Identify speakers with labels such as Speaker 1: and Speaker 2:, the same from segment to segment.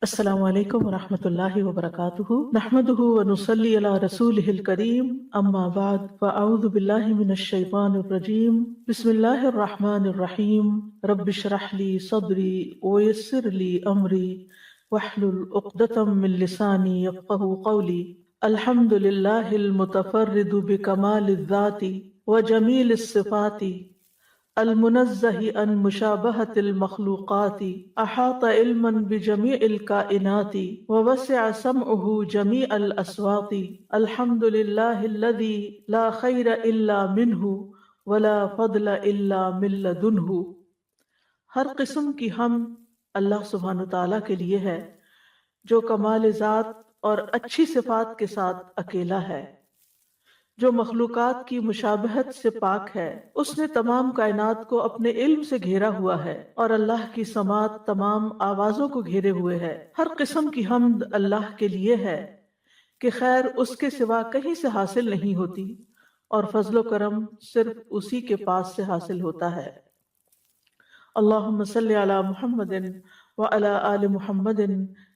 Speaker 1: السلام علیکم ورحمۃ اللہ وبرکاتہ نحمده ونصلی علی رسولہ الکریم اما بعد فاعوذ باللہ من الشیطان الرجیم بسم اللہ الرحمن الرحیم رب اشرح لی صدری ویسر لی امری واحلل عقدۃ من لسانی یفقهوا قولی الحمد للہ المتفرد بکمال الذات وجمیل الصفات المنزہ عن مشابہۃ المخلوقات احاط علما بجمیع الکائنات ووسع سمعہ جمیع الاصوات الحمد للہ الذی لا خیر الا منہ ولا فضل الا من لدنہ۔ ہر قسم کی حمد اللہ سبحانہ تعالیٰ کے لیے ہے جو کمال ذات اور اچھی صفات کے ساتھ اکیلا ہے، جو مخلوقات کی مشابہت سے پاک ہے۔ اس نے تمام کائنات کو اپنے علم سے گھیرا ہوا ہے اور اللہ کی سماعت تمام آوازوں کو گھیرے ہوئے ہے۔ ہر قسم کی حمد اللہ کے لیے ہے کہ خیر اس کے سوا کہیں سے حاصل نہیں ہوتی اور فضل و کرم صرف اسی کے پاس سے حاصل ہوتا ہے۔ اللہم صلی علی محمد وعلی آل محمد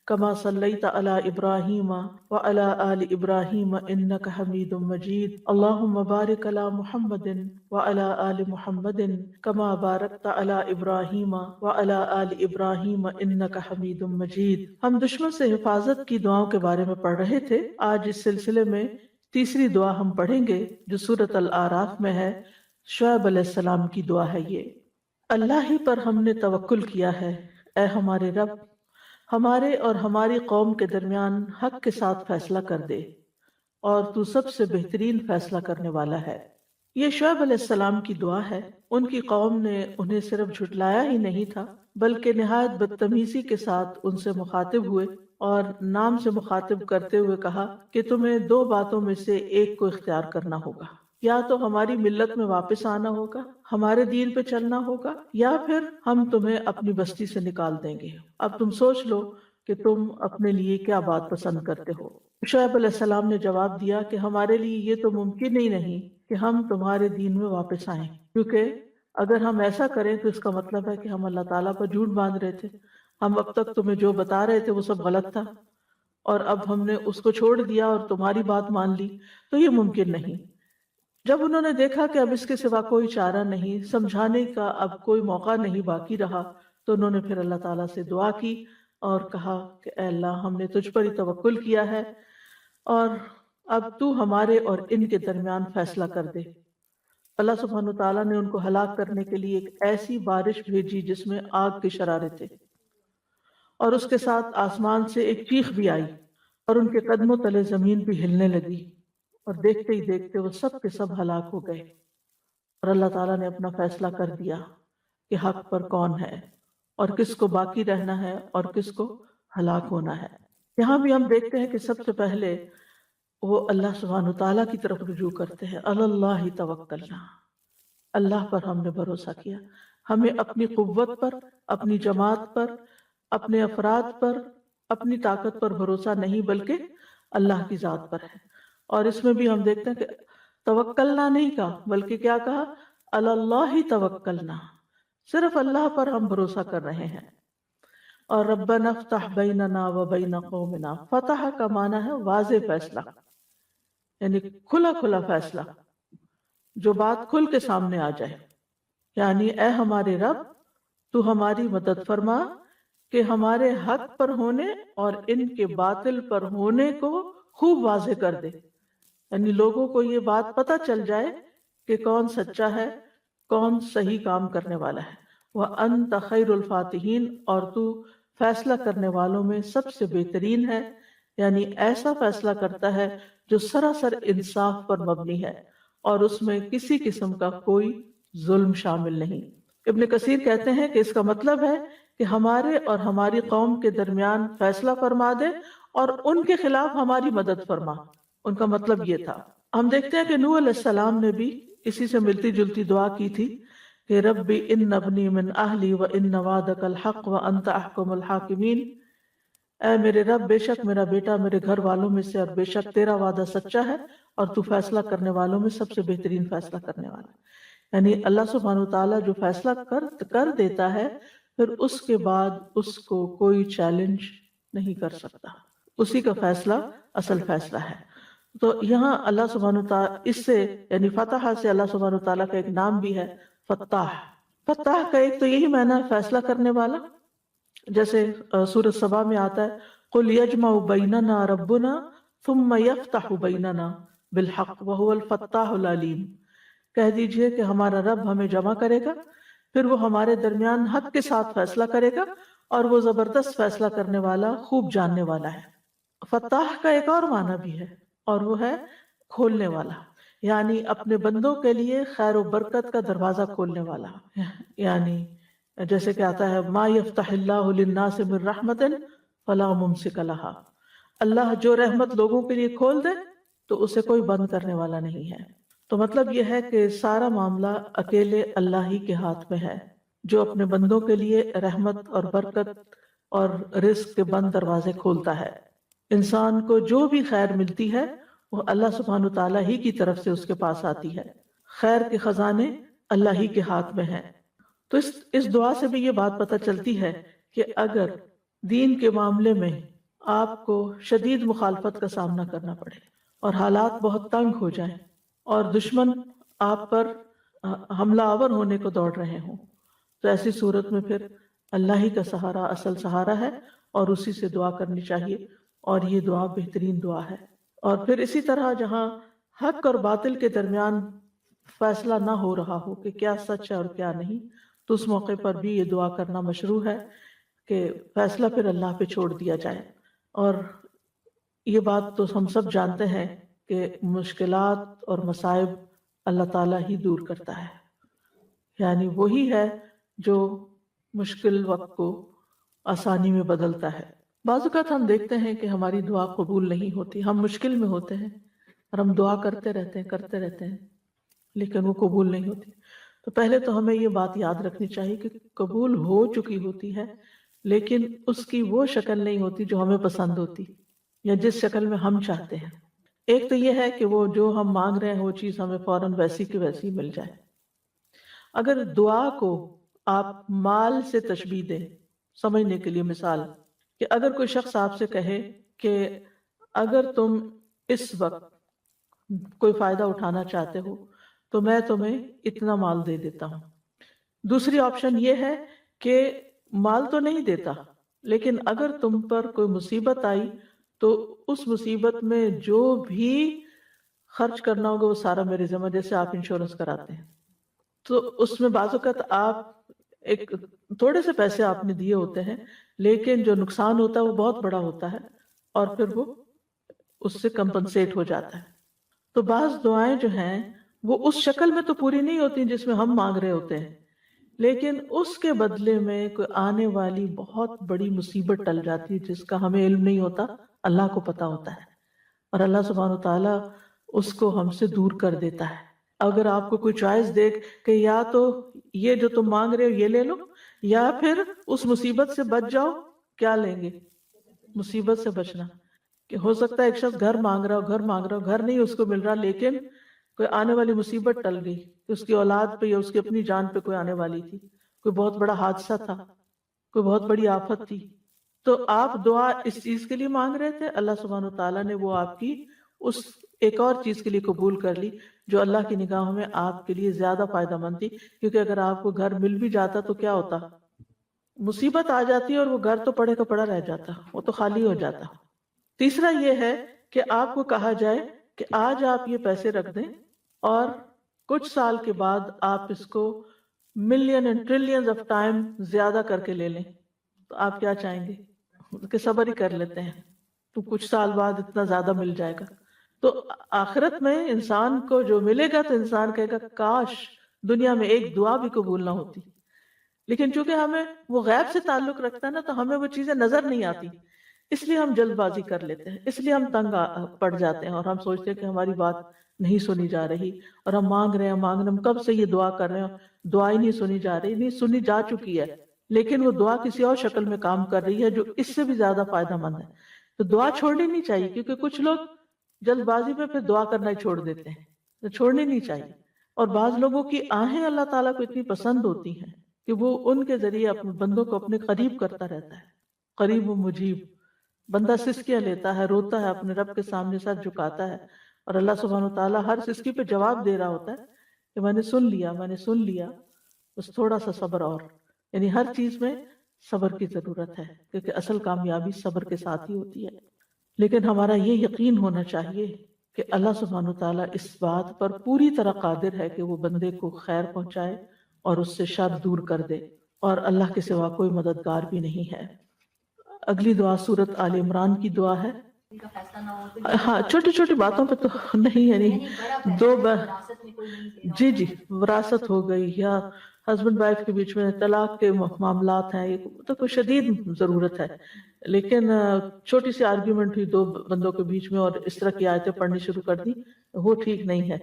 Speaker 1: کما صلیت علی ابراہیم وعلی آل ابراہیم انک حمید مجید۔ اللہم بارک علی محمد وعلی آل محمد کما بارکت علی ابراہیم وعلی آل ابراہیم انک حمید مجید۔ ہم دشمن سے حفاظت کی دعاؤں کے بارے میں پڑھ رہے تھے۔ آج اس سلسلے میں تیسری دعا ہم پڑھیں گے جو سورۃ الاعراف میں ہے۔ شعیب علیہ السلام کی دعا ہے یہ۔ اللہ ہی پر ہم نے توکل کیا ہے، اے ہمارے رب ہمارے اور ہماری قوم کے درمیان حق کے ساتھ فیصلہ کر دے، اور تو سب سے بہترین فیصلہ کرنے والا ہے۔ یہ شعیب علیہ السلام کی دعا ہے۔ ان کی قوم نے انہیں صرف جھٹلایا ہی نہیں تھا بلکہ نہایت بدتمیزی کے ساتھ ان سے مخاطب ہوئے اور نام سے مخاطب کرتے ہوئے کہا کہ تمہیں دو باتوں میں سے ایک کو اختیار کرنا ہوگا، یا تو ہماری ملت میں واپس آنا ہوگا، ہمارے دین پہ چلنا ہوگا، یا پھر ہم تمہیں اپنی بستی سے نکال دیں گے۔ اب تم سوچ لو کہ تم اپنے لیے کیا بات پسند کرتے ہو۔ شعیب علیہ السلام نے جواب دیا کہ ہمارے لیے یہ تو ممکن ہی نہیں کہ ہم تمہارے دین میں واپس آئیں، کیونکہ اگر ہم ایسا کریں تو اس کا مطلب ہے کہ ہم اللہ تعالیٰ پر جھوٹ باندھ رہے تھے۔ ہم اب تک تمہیں جو بتا رہے تھے وہ سب غلط تھا، اور اب ہم نے اس کو چھوڑ دیا اور تمہاری بات مان لی، تو یہ ممکن نہیں۔ جب انہوں نے دیکھا کہ اب اس کے سوا کوئی چارہ نہیں، سمجھانے کا اب کوئی موقع نہیں باقی رہا، تو انہوں نے پھر اللہ تعالیٰ سے دعا کی اور کہا کہ اے اللہ ہم نے تجھ پر ہی توکل کیا ہے، اور اب تو ہمارے اور ان کے درمیان فیصلہ کر دے۔ اللہ سبحانہ تعالیٰ نے ان کو ہلاک کرنے کے لیے ایک ایسی بارش بھیجی جس میں آگ کے شرارے تھے، اور اس کے ساتھ آسمان سے ایک چیخ بھی آئی اور ان کے قدموں تلے زمین بھی ہلنے لگی، اور دیکھتے ہی دیکھتے وہ سب کے سب ہلاک ہو گئے۔ اور اللہ تعالیٰ نے اپنا فیصلہ کر دیا کہ حق پر کون ہے اور کس کو باقی رہنا ہے اور کس کو ہلاک ہونا ہے۔ یہاں بھی ہم دیکھتے ہیں کہ سب سے پہلے وہ اللہ سبحانہ تعالیٰ کی طرف رجوع کرتے ہیں۔ اللہ توکلنا، اللہ پر ہم نے بھروسہ کیا۔ ہمیں اپنی قوت پر، اپنی جماعت پر، اپنے افراد پر، اپنی طاقت پر بھروسہ نہیں بلکہ اللہ کی ذات پر ہے۔ اور اس میں بھی ہم دیکھتے ہیں کہ توکلنا نہیں کہا بلکہ کیا کہا، اللہ توکلنا، صرف اللہ پر ہم بھروسہ کر رہے ہیں۔ اور ربنا افتح بیننا و بین قومنا، فتح کا معنی ہے واضح فیصلہ، یعنی کھلا کھلا فیصلہ، جو بات کھل کے سامنے آ جائے۔ یعنی اے ہمارے رب تو ہماری مدد فرما کہ ہمارے حق پر ہونے اور ان کے باطل پر ہونے کو خوب واضح کر دے، یعنی لوگوں کو یہ بات پتہ چل جائے کہ کون سچا ہے، کون صحیح کام کرنے والا ہے۔ وَأَنْتَ خَيْرُ الْفَاتِحِينَ، اور تو فیصلہ کرنے والوں میں سب سے بہترین ہے، یعنی ایسا فیصلہ کرتا ہے جو سراسر انصاف پر مبنی ہے اور اس میں کسی قسم کا کوئی ظلم شامل نہیں۔ ابن کثیر کہتے ہیں کہ اس کا مطلب ہے کہ ہمارے اور ہماری قوم کے درمیان فیصلہ فرما دے اور ان کے خلاف ہماری مدد فرما۔ ان کا مطلب یہ تھا۔ ہم دیکھتے ہیں کہ نوح علیہ السلام نے بھی اسی سے ملتی جلتی دعا کی تھی کہ رب ان ابنی من اہلی و ان وعدک الحق و انت احکم الحاکمین، اے میرے رب بے شک میرا بیٹا میرے گھر والوں میں سے، اور بے شک تیرا وعدہ سچا ہے اور تو فیصلہ کرنے والوں میں سب سے بہترین فیصلہ کرنے والا ہے۔ یعنی اللہ سبحانہ تعالیٰ جو فیصلہ کر دیتا ہے پھر اس کے بعد اس کو کوئی چیلنج نہیں کر سکتا، اسی کا فیصلہ اصل فیصلہ ہے۔ تو یہاں اللہ سبحانہ وتعالیٰ اس سے یعنی فتح سے اللہ سبحانہ وتعالیٰ کا ایک نام بھی ہے فتاح۔ فتاح کا ایک تو یہی معنی ہے فیصلہ کرنے والا، جیسے سورۃ سبا میں آتا ہے قُلْ يَجْمَعُ بَيْنَنَا رَبُّنَا ثُمَّ يَفْتَحُ بَيْنَنَا بِالْحَقِّ وَهُوَ الْفَتَّاحُ الْعَلِيمُ، کہہ دیجئے کہ ہمارا رب ہمیں جمع کرے گا، پھر وہ ہمارے درمیان حق کے ساتھ فیصلہ کرے گا، اور وہ زبردست فیصلہ کرنے والا، خوب جاننے والا ہے۔ فتاح کا ایک اور معنی بھی ہے، اور وہ ہے کھولنے والا، یعنی اپنے بندوں کے لیے خیر و برکت کا دروازہ کھولنے والا۔ یعنی جیسے کہ آتا ہے ما یفتح اللہ للناس من رحمت فلا ممسک لها، اللہ جو رحمت لوگوں کے لیے کھول دے تو اسے کوئی بند کرنے والا نہیں ہے۔ تو مطلب یہ ہے کہ سارا معاملہ اکیلے اللہ ہی کے ہاتھ میں ہے، جو اپنے بندوں کے لیے رحمت اور برکت اور رزق کے بند دروازے کھولتا ہے۔ انسان کو جو بھی خیر ملتی ہے وہ اللہ سبحانہ تعالیٰ ہی کی طرف سے اس کے پاس آتی ہے، خیر کے خزانے اللہ ہی کے ہاتھ میں ہیں۔ تو اس دعا سے بھی یہ بات پتہ چلتی ہے کہ اگر دین کے معاملے میں آپ کو شدید مخالفت کا سامنا کرنا پڑے اور حالات بہت تنگ ہو جائیں اور دشمن آپ پر حملہ آور ہونے کو دوڑ رہے ہوں، تو ایسی صورت میں پھر اللہ ہی کا سہارا اصل سہارا ہے، اور اسی سے دعا کرنی چاہیے، اور یہ دعا بہترین دعا ہے۔ اور پھر اسی طرح جہاں حق اور باطل کے درمیان فیصلہ نہ ہو رہا ہو کہ کیا سچ ہے اور کیا نہیں، تو اس موقع پر بھی یہ دعا کرنا مشروع ہے کہ فیصلہ پھر اللہ پہ چھوڑ دیا جائے۔ اور یہ بات تو ہم سب جانتے ہیں کہ مشکلات اور مصائب اللہ تعالیٰ ہی دور کرتا ہے، یعنی وہی ہے جو مشکل وقت کو آسانی میں بدلتا ہے۔ بعض اوقات ہم دیکھتے ہیں کہ ہماری دعا قبول نہیں ہوتی، ہم مشکل میں ہوتے ہیں اور ہم دعا کرتے رہتے ہیں لیکن وہ قبول نہیں ہوتی۔ تو پہلے تو ہمیں یہ بات یاد رکھنی چاہیے کہ قبول ہو چکی ہوتی ہے، لیکن اس کی وہ شکل نہیں ہوتی جو ہمیں پسند ہوتی یا جس شکل میں ہم چاہتے ہیں۔ ایک تو یہ ہے کہ وہ جو ہم مانگ رہے ہیں وہ چیز ہمیں فوراً ویسی کی ویسی مل جائے۔ اگر دعا کو آپ مال سے تشبیہ دیں سمجھنے کے لیے، مثال کہ اگر کوئی شخص آپ سے کہے کہ اگر تم اس وقت کوئی فائدہ اٹھانا چاہتے ہو تو میں تمہیں اتنا مال دے دیتا ہوں۔ دوسری آپشن یہ ہے کہ مال تو نہیں دیتا، لیکن اگر تم پر کوئی مصیبت آئی تو اس مصیبت میں جو بھی خرچ کرنا ہوگا وہ سارا میرے ذمہ، جیسے آپ انشورنس کراتے ہیں۔ تو اس میں بعض اوقات آپ ایک تھوڑے سے پیسے آپ نے دیے ہوتے ہیں، لیکن جو نقصان ہوتا ہے وہ بہت بڑا ہوتا ہے، اور پھر وہ اس سے کمپنسیٹ ہو جاتا ہے۔ تو بعض دعائیں جو ہیں وہ اس شکل میں تو پوری نہیں ہوتی جس میں ہم مانگ رہے ہوتے ہیں، لیکن اس کے بدلے میں کوئی آنے والی بہت بڑی مصیبت ٹل جاتی ہے جس کا ہمیں علم نہیں ہوتا، اللہ کو پتا ہوتا ہے، اور اللہ سبحانہ وتعالیٰ اس کو ہم سے دور کر دیتا ہے۔ اگر آپ کو کوئی چوائس دے کہ یا تو یہ جو تم مانگ رہے ہو یہ لے لو، یا پھر اس مصیبت سے بچ جاؤ، کیا لیں گے؟ مصیبت سے بچنا۔ کہ ہو سکتا ہے ایک شخص گھر مانگ رہا ہو، گھر نہیں اس کو مل رہا، لیکن کوئی آنے والی مصیبت ٹل گئی کہ اس کی اولاد پہ یا اس کی اپنی جان پہ کوئی آنے والی تھی، کوئی بہت بڑا حادثہ تھا، کوئی بہت بڑی آفت تھی، تو آپ دعا اس چیز کے لیے مانگ رہے تھے، اللہ سبحانہ تعالیٰ نے وہ آپ کی اس ایک اور چیز کے لیے قبول کر لی جو اللہ کی نگاہوں میں آپ کے لیے زیادہ فائدہ مند تھی، کیونکہ اگر آپ کو گھر مل بھی جاتا تو کیا ہوتا؟ مصیبت آ جاتی اور وہ گھر تو پڑے کا پڑا رہ جاتا، وہ تو خالی ہو جاتا۔ تیسرا یہ ہے کہ آپ کو کہا جائے کہ آج آپ یہ پیسے رکھ دیں اور کچھ سال کے بعد آپ اس کو million and trillions of time زیادہ کر کے لے لیں، تو آپ کیا چاہیں گے؟ کہ صبر ہی کر لیتے ہیں، تو کچھ سال بعد اتنا زیادہ مل جائے گا۔ تو آخرت میں انسان کو جو ملے گا تو انسان کہے گا کاش دنیا میں ایک دعا بھی قبول نہ ہوتی، لیکن چونکہ ہمیں وہ غیب سے تعلق رکھتا ہے نا، تو ہمیں وہ چیزیں نظر نہیں آتی، اس لیے ہم جلد بازی کر لیتے ہیں، اس لیے ہم تنگ پڑ جاتے ہیں، اور ہم سوچتے ہیں کہ ہماری بات نہیں سنی جا رہی، اور ہم مانگ رہے ہیں ہم کب سے یہ دعا کر رہے ہیں، دعا ہی نہیں سنی جا رہی، نہیں سنی جا چکی ہے، لیکن وہ دعا کسی اور شکل میں کام کر رہی ہے جو اس سے بھی زیادہ فائدہ مند ہے۔ تو دعا چھوڑنی نہیں چاہیے، کیونکہ کچھ لوگ جلد بازی میں پھر دعا کرنا ہی چھوڑ دیتے ہیں، تو چھوڑنی نہیں چاہیے۔ اور بعض لوگوں کی آہیں اللہ تعالیٰ کو اتنی پسند ہوتی ہیں کہ وہ ان کے ذریعے اپنے بندوں کو اپنے قریب کرتا رہتا ہے، قریب و مجیب۔ بندہ سسکیاں لیتا ہے، روتا ہے، اپنے رب کے سامنے سر جھکاتا ہے، اور اللہ سبحانہ تعالیٰ ہر سسکی پہ جواب دے رہا ہوتا ہے کہ میں نے سن لیا، میں نے سن لیا، بس تھوڑا سا صبر اور. یعنی ہر چیز میں صبر کی ضرورت ہے، کیونکہ اصل کامیابی صبر کے ساتھ ہی ہوتی ہے. لیکن ہمارا یہ یقین ہونا چاہیے کہ اللہ سبحانہ تعالیٰ اس بات پر پوری طرح قادر ہے کہ وہ بندے کو خیر پہنچائے اور اس سے شر دور کر دے، اور اللہ کے سوا کوئی مددگار بھی نہیں ہے. اگلی دعا سورت آل عمران کی دعا ہے. ہاں چھوٹی چھوٹی باتوں پہ تو نہیں، یعنی جی جی وراثت ہو گئی یا ہسبینڈ وائف کے بیچ میں طلاق کے معاملات ہیں، یہ تو کوئی شدید ضرورت ہے. لیکن چھوٹی سی آرگیومنٹ ہوئی دو بندوں کے بیچ میں اور اس طرح کی آیتیں پڑھنی شروع کر دی، وہ ٹھیک نہیں ہے.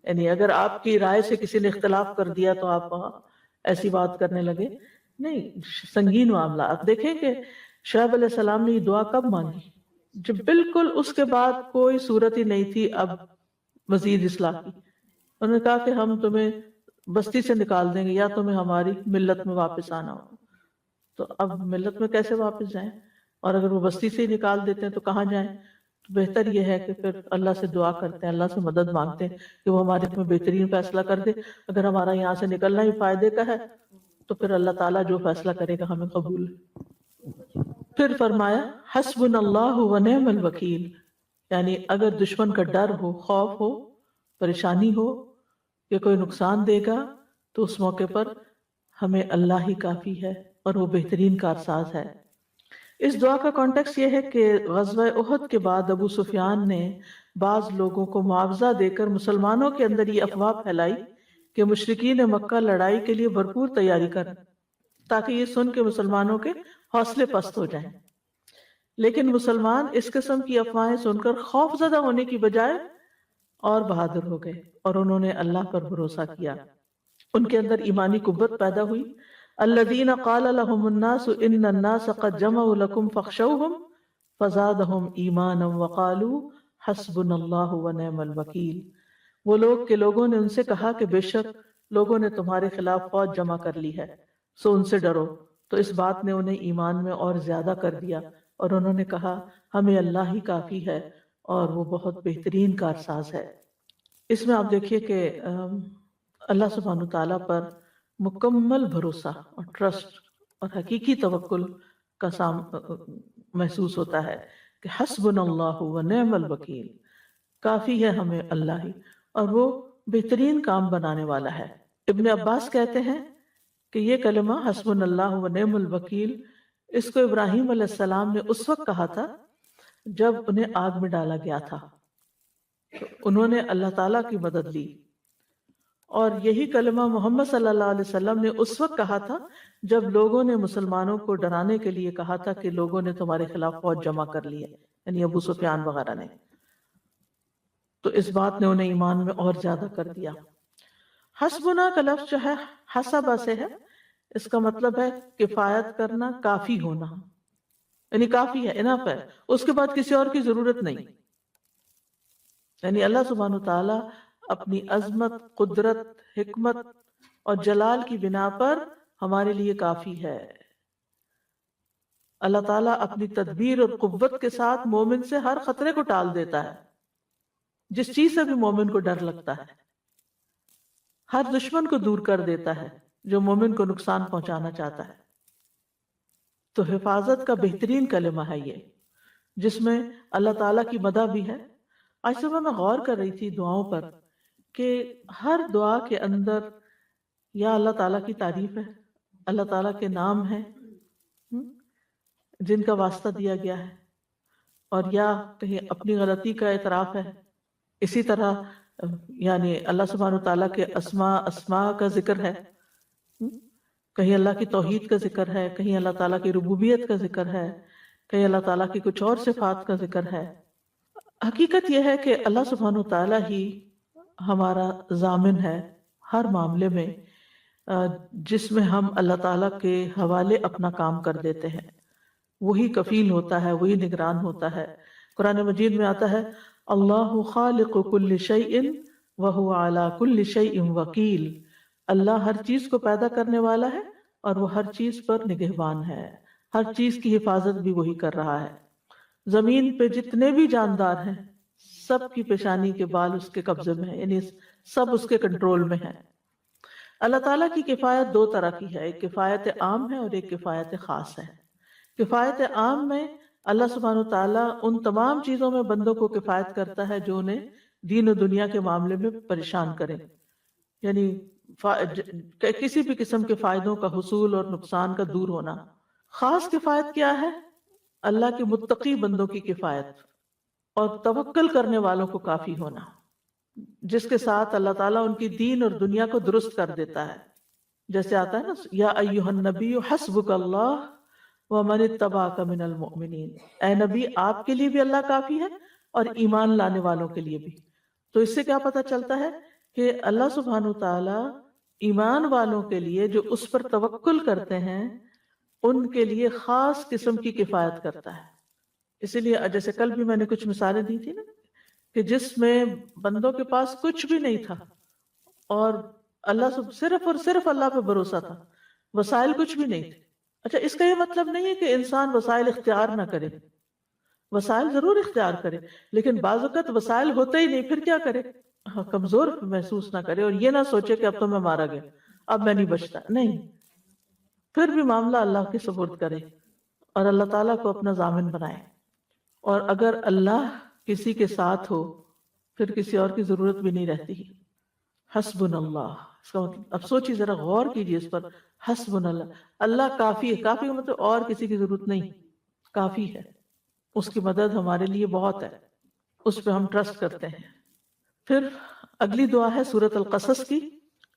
Speaker 1: یعنی اگر آپ کی رائے سے کسی نے اختلاف کر دیا تو آپ ایسی بات کرنے لگے، نہیں. سنگین معاملہ. آپ دیکھیں کہ شعیب علیہ السلام نے یہ دعا کب مانگی؟ جب بالکل اس کے بعد کوئی صورت ہی نہیں تھی اب مزید اصلاح کی. انہوں نے کہا کہ ہم تمہیں بستی سے نکال دیں گے یا تمہیں ہماری ملت میں واپس آنا ہو. تو اب ملت میں کیسے واپس جائیں؟ اور اگر وہ بستی سے ہی نکال دیتے ہیں تو کہاں جائیں؟ تو بہتر یہ ہے کہ پھر اللہ سے دعا کرتے ہیں، اللہ سے مدد مانگتے ہیں کہ وہ ہمارے میں بہترین فیصلہ کر دے. اگر ہمارا یہاں سے نکلنا ہی فائدے کا ہے تو پھر اللہ تعالیٰ جو فیصلہ کرے گا ہمیں قبول. پھر فرمایا حسبنا اللہ ونعم الوکیل، یعنی اگر دشمن کا ڈر ہو، خوف ہو، پریشانی ہو کہ کوئی نقصان دے گا تو اس موقع پر ہمیں اللہ ہی کافی ہے اور وہ بہترین کارساز ہے. اس دعا کا کانٹیکس یہ ہے کہ غزوہ احد کے بعد ابو سفیان نے بعض لوگوں کو معاوضہ دے کر مسلمانوں کے اندر یہ افواہ پھیلائی کہ مشرکین مکہ لڑائی کے لیے بھرپور تیاری کریں، تاکہ یہ سن کے مسلمانوں کے حوصلے پست ہو جائیں. لیکن مسلمان اس قسم کی افواہیں سن کر خوف زدہ ہونے کی بجائے اور بہادر ہو گئے اور انہوں نے اللہ پر بھروسہ کیا. ان کے اندر ایمانی قوت پیدا ہوئی. الذین قال لهم الناس ان الناس قد جمعوا لكم فاخشوهم فزادهم ایمانا وقالوا حسبنا اللہ ونعم الوکیل. وہ لوگ کہ لوگوں نے ان سے کہا کہ بے شک لوگوں نے تمہارے خلاف فوج جمع کر لی ہے سو ان سے ڈرو، تو اس بات نے انہیں ایمان میں اور زیادہ کر دیا اور انہوں نے کہا ہمیں اللہ ہی کافی ہے اور وہ بہت بہترین کارساز ہے. اس میں آپ دیکھیے کہ اللہ سبحانہ تعالیٰ پر مکمل بھروسہ اور ٹرسٹ اور حقیقی توکل کا محسوس ہوتا ہے کہ حسبنا اللہ ونعم الوکیل، کافی ہے ہمیں اللہ ہی اور وہ بہترین کام بنانے والا ہے. ابن عباس کہتے ہیں کہ یہ کلمہ حسبنا اللہ ونعم الوکیل اس کو ابراہیم علیہ السلام نے اس وقت کہا تھا جب انہیں آگ میں ڈالا گیا تھا. انہوں نے اللہ تعالیٰ کی مدد لی، اور یہی کلمہ محمد صلی اللہ علیہ وسلم نے اس وقت کہا تھا جب لوگوں نے مسلمانوں کو ڈرانے کے لیے کہا تھا کہ لوگوں نے تمہارے خلاف فوج جمع کر لی ہے، یعنی ابو سفیان وغیرہ نے. تو اس بات نے انہیں ایمان میں اور زیادہ کر دیا. حسبنا کا لفظ جو ہے حسبہ سے ہے، اس کا مطلب ہے کفایت کرنا، کافی ہونا، یعنی کافی ہے، انف ہے، اس کے بعد کسی اور کی ضرورت نہیں. یعنی اللہ سبحانہ تعالیٰ اپنی عظمت، قدرت، حکمت اور جلال کی بنا پر ہمارے لیے کافی ہے. اللہ تعالیٰ اپنی تدبیر اور قوت کے ساتھ مومن سے ہر خطرے کو ٹال دیتا ہے. جس چیز سے بھی مومن کو ڈر لگتا ہے، ہر دشمن کو دور کر دیتا ہے جو مومن کو نقصان پہنچانا چاہتا ہے. تو حفاظت کا بہترین کلمہ ہے یہ، جس میں اللہ تعالیٰ کی مدح بھی ہے. آج صبح میں غور کر رہی تھی دعاؤں پر کہ ہر دعا کے اندر یا اللہ تعالیٰ کی تعریف ہے، اللہ تعالیٰ کے نام ہیں جن کا واسطہ دیا گیا ہے، اور یا کہیں اپنی غلطی کا اعتراف ہے. اسی طرح یعنی اللہ سبحانہ تعالیٰ کے اسماء کا ذکر ہے، کہیں اللہ کی توحید کا ذکر ہے، کہیں اللہ تعالیٰ کی ربوبیت کا ذکر ہے، کہیں اللہ تعالیٰ کی کچھ اور صفات کا ذکر ہے. حقیقت یہ ہے کہ اللہ سبحانہ تعالیٰ ہی ہمارا ضامن ہے ہر معاملے میں، جس میں ہم اللہ تعالیٰ کے حوالے اپنا کام کر دیتے ہیں. وہی کفیل ہوتا ہے، وہی نگران ہوتا ہے. قرآن مجید میں آتا ہے اللہ خالق کل شیء وہو علی کل شیء وکیل. اللہ ہر چیز کو پیدا کرنے والا ہے اور وہ ہر چیز پر نگہبان ہے، ہر چیز کی حفاظت بھی وہی کر رہا ہے. زمین پہ جتنے بھی جاندار ہیں سب کی پیشانی کے بال اس کے قبضے میں ہیں، یعنی سب اس کے کنٹرول میں ہیں۔ اللہ تعالیٰ کی کفایت دو طرح کی ہے، ایک کفایت عام ہے اور ایک کفایت خاص ہے۔ کفایت عام میں اللہ سبحانہ و تعالیٰ ان تمام چیزوں میں بندوں کو کفایت کرتا ہے جو انہیں دین و دنیا کے معاملے میں پریشان کرے، یعنی کسی بھی قسم کے فائدوں کا حصول اور نقصان کا دور ہونا۔ خاص کفایت کیا ہے؟ اللہ کے متقی بندوں کی کفایت اور توکل کرنے والوں کو کافی ہونا، جس کے ساتھ اللہ تعالیٰ ان کی دین اور دنیا کو درست کر دیتا ہے۔ جیسے آتا ہے نا، یا ایھا النبی حسبک اللہ ومن اتبعک من المؤمنین، اے نبی آپ کے لیے بھی اللہ کافی ہے اور ایمان لانے والوں کے لیے بھی۔ تو اس سے کیا پتہ چلتا ہے کہ اللہ سبحانہ تعالیٰ ایمان والوں کے لیے جو اس پر توکل کرتے ہیں ان کے لیے خاص قسم کی کفایت کرتا ہے۔ اسی لیے جیسے کل بھی میں نے کچھ مثالیں دی تھی نا کہ جس میں بندوں کے پاس کچھ بھی نہیں تھا اور اللہ صرف اور صرف اللہ پہ بھروسہ تھا، وسائل کچھ بھی نہیں تھے۔ اچھا، اس کا یہ مطلب نہیں ہے کہ انسان وسائل اختیار نہ کرے، وسائل ضرور اختیار کرے، لیکن بعض اوقات وسائل ہوتے ہی نہیں، پھر کیا کرے؟ کمزور محسوس نہ کرے اور یہ نہ سوچے کہ اب تو میں مارا گیا، اب میں نہیں بچتا، نہیں، پھر بھی معاملہ اللہ کے سپرد کرے اور اللہ تعالیٰ کو اپنا ضامن بنائے۔ اور اگر اللہ کسی کے ساتھ ہو پھر کسی اور کی ضرورت بھی نہیں رہتی۔ حسبنا اللہ، اس کا مطلب اب سوچیے، ذرا غور کیجیے اس پر، حسبنا اللہ، اللہ کافی ہے۔ کافی کا مطلب اور کسی کی ضرورت نہیں، کافی ہے، اس کی مدد ہمارے لیے بہت ہے، اس پہ ہم ٹرسٹ کرتے ہیں۔ پھر اگلی دعا ہے سورۃ القصص کی،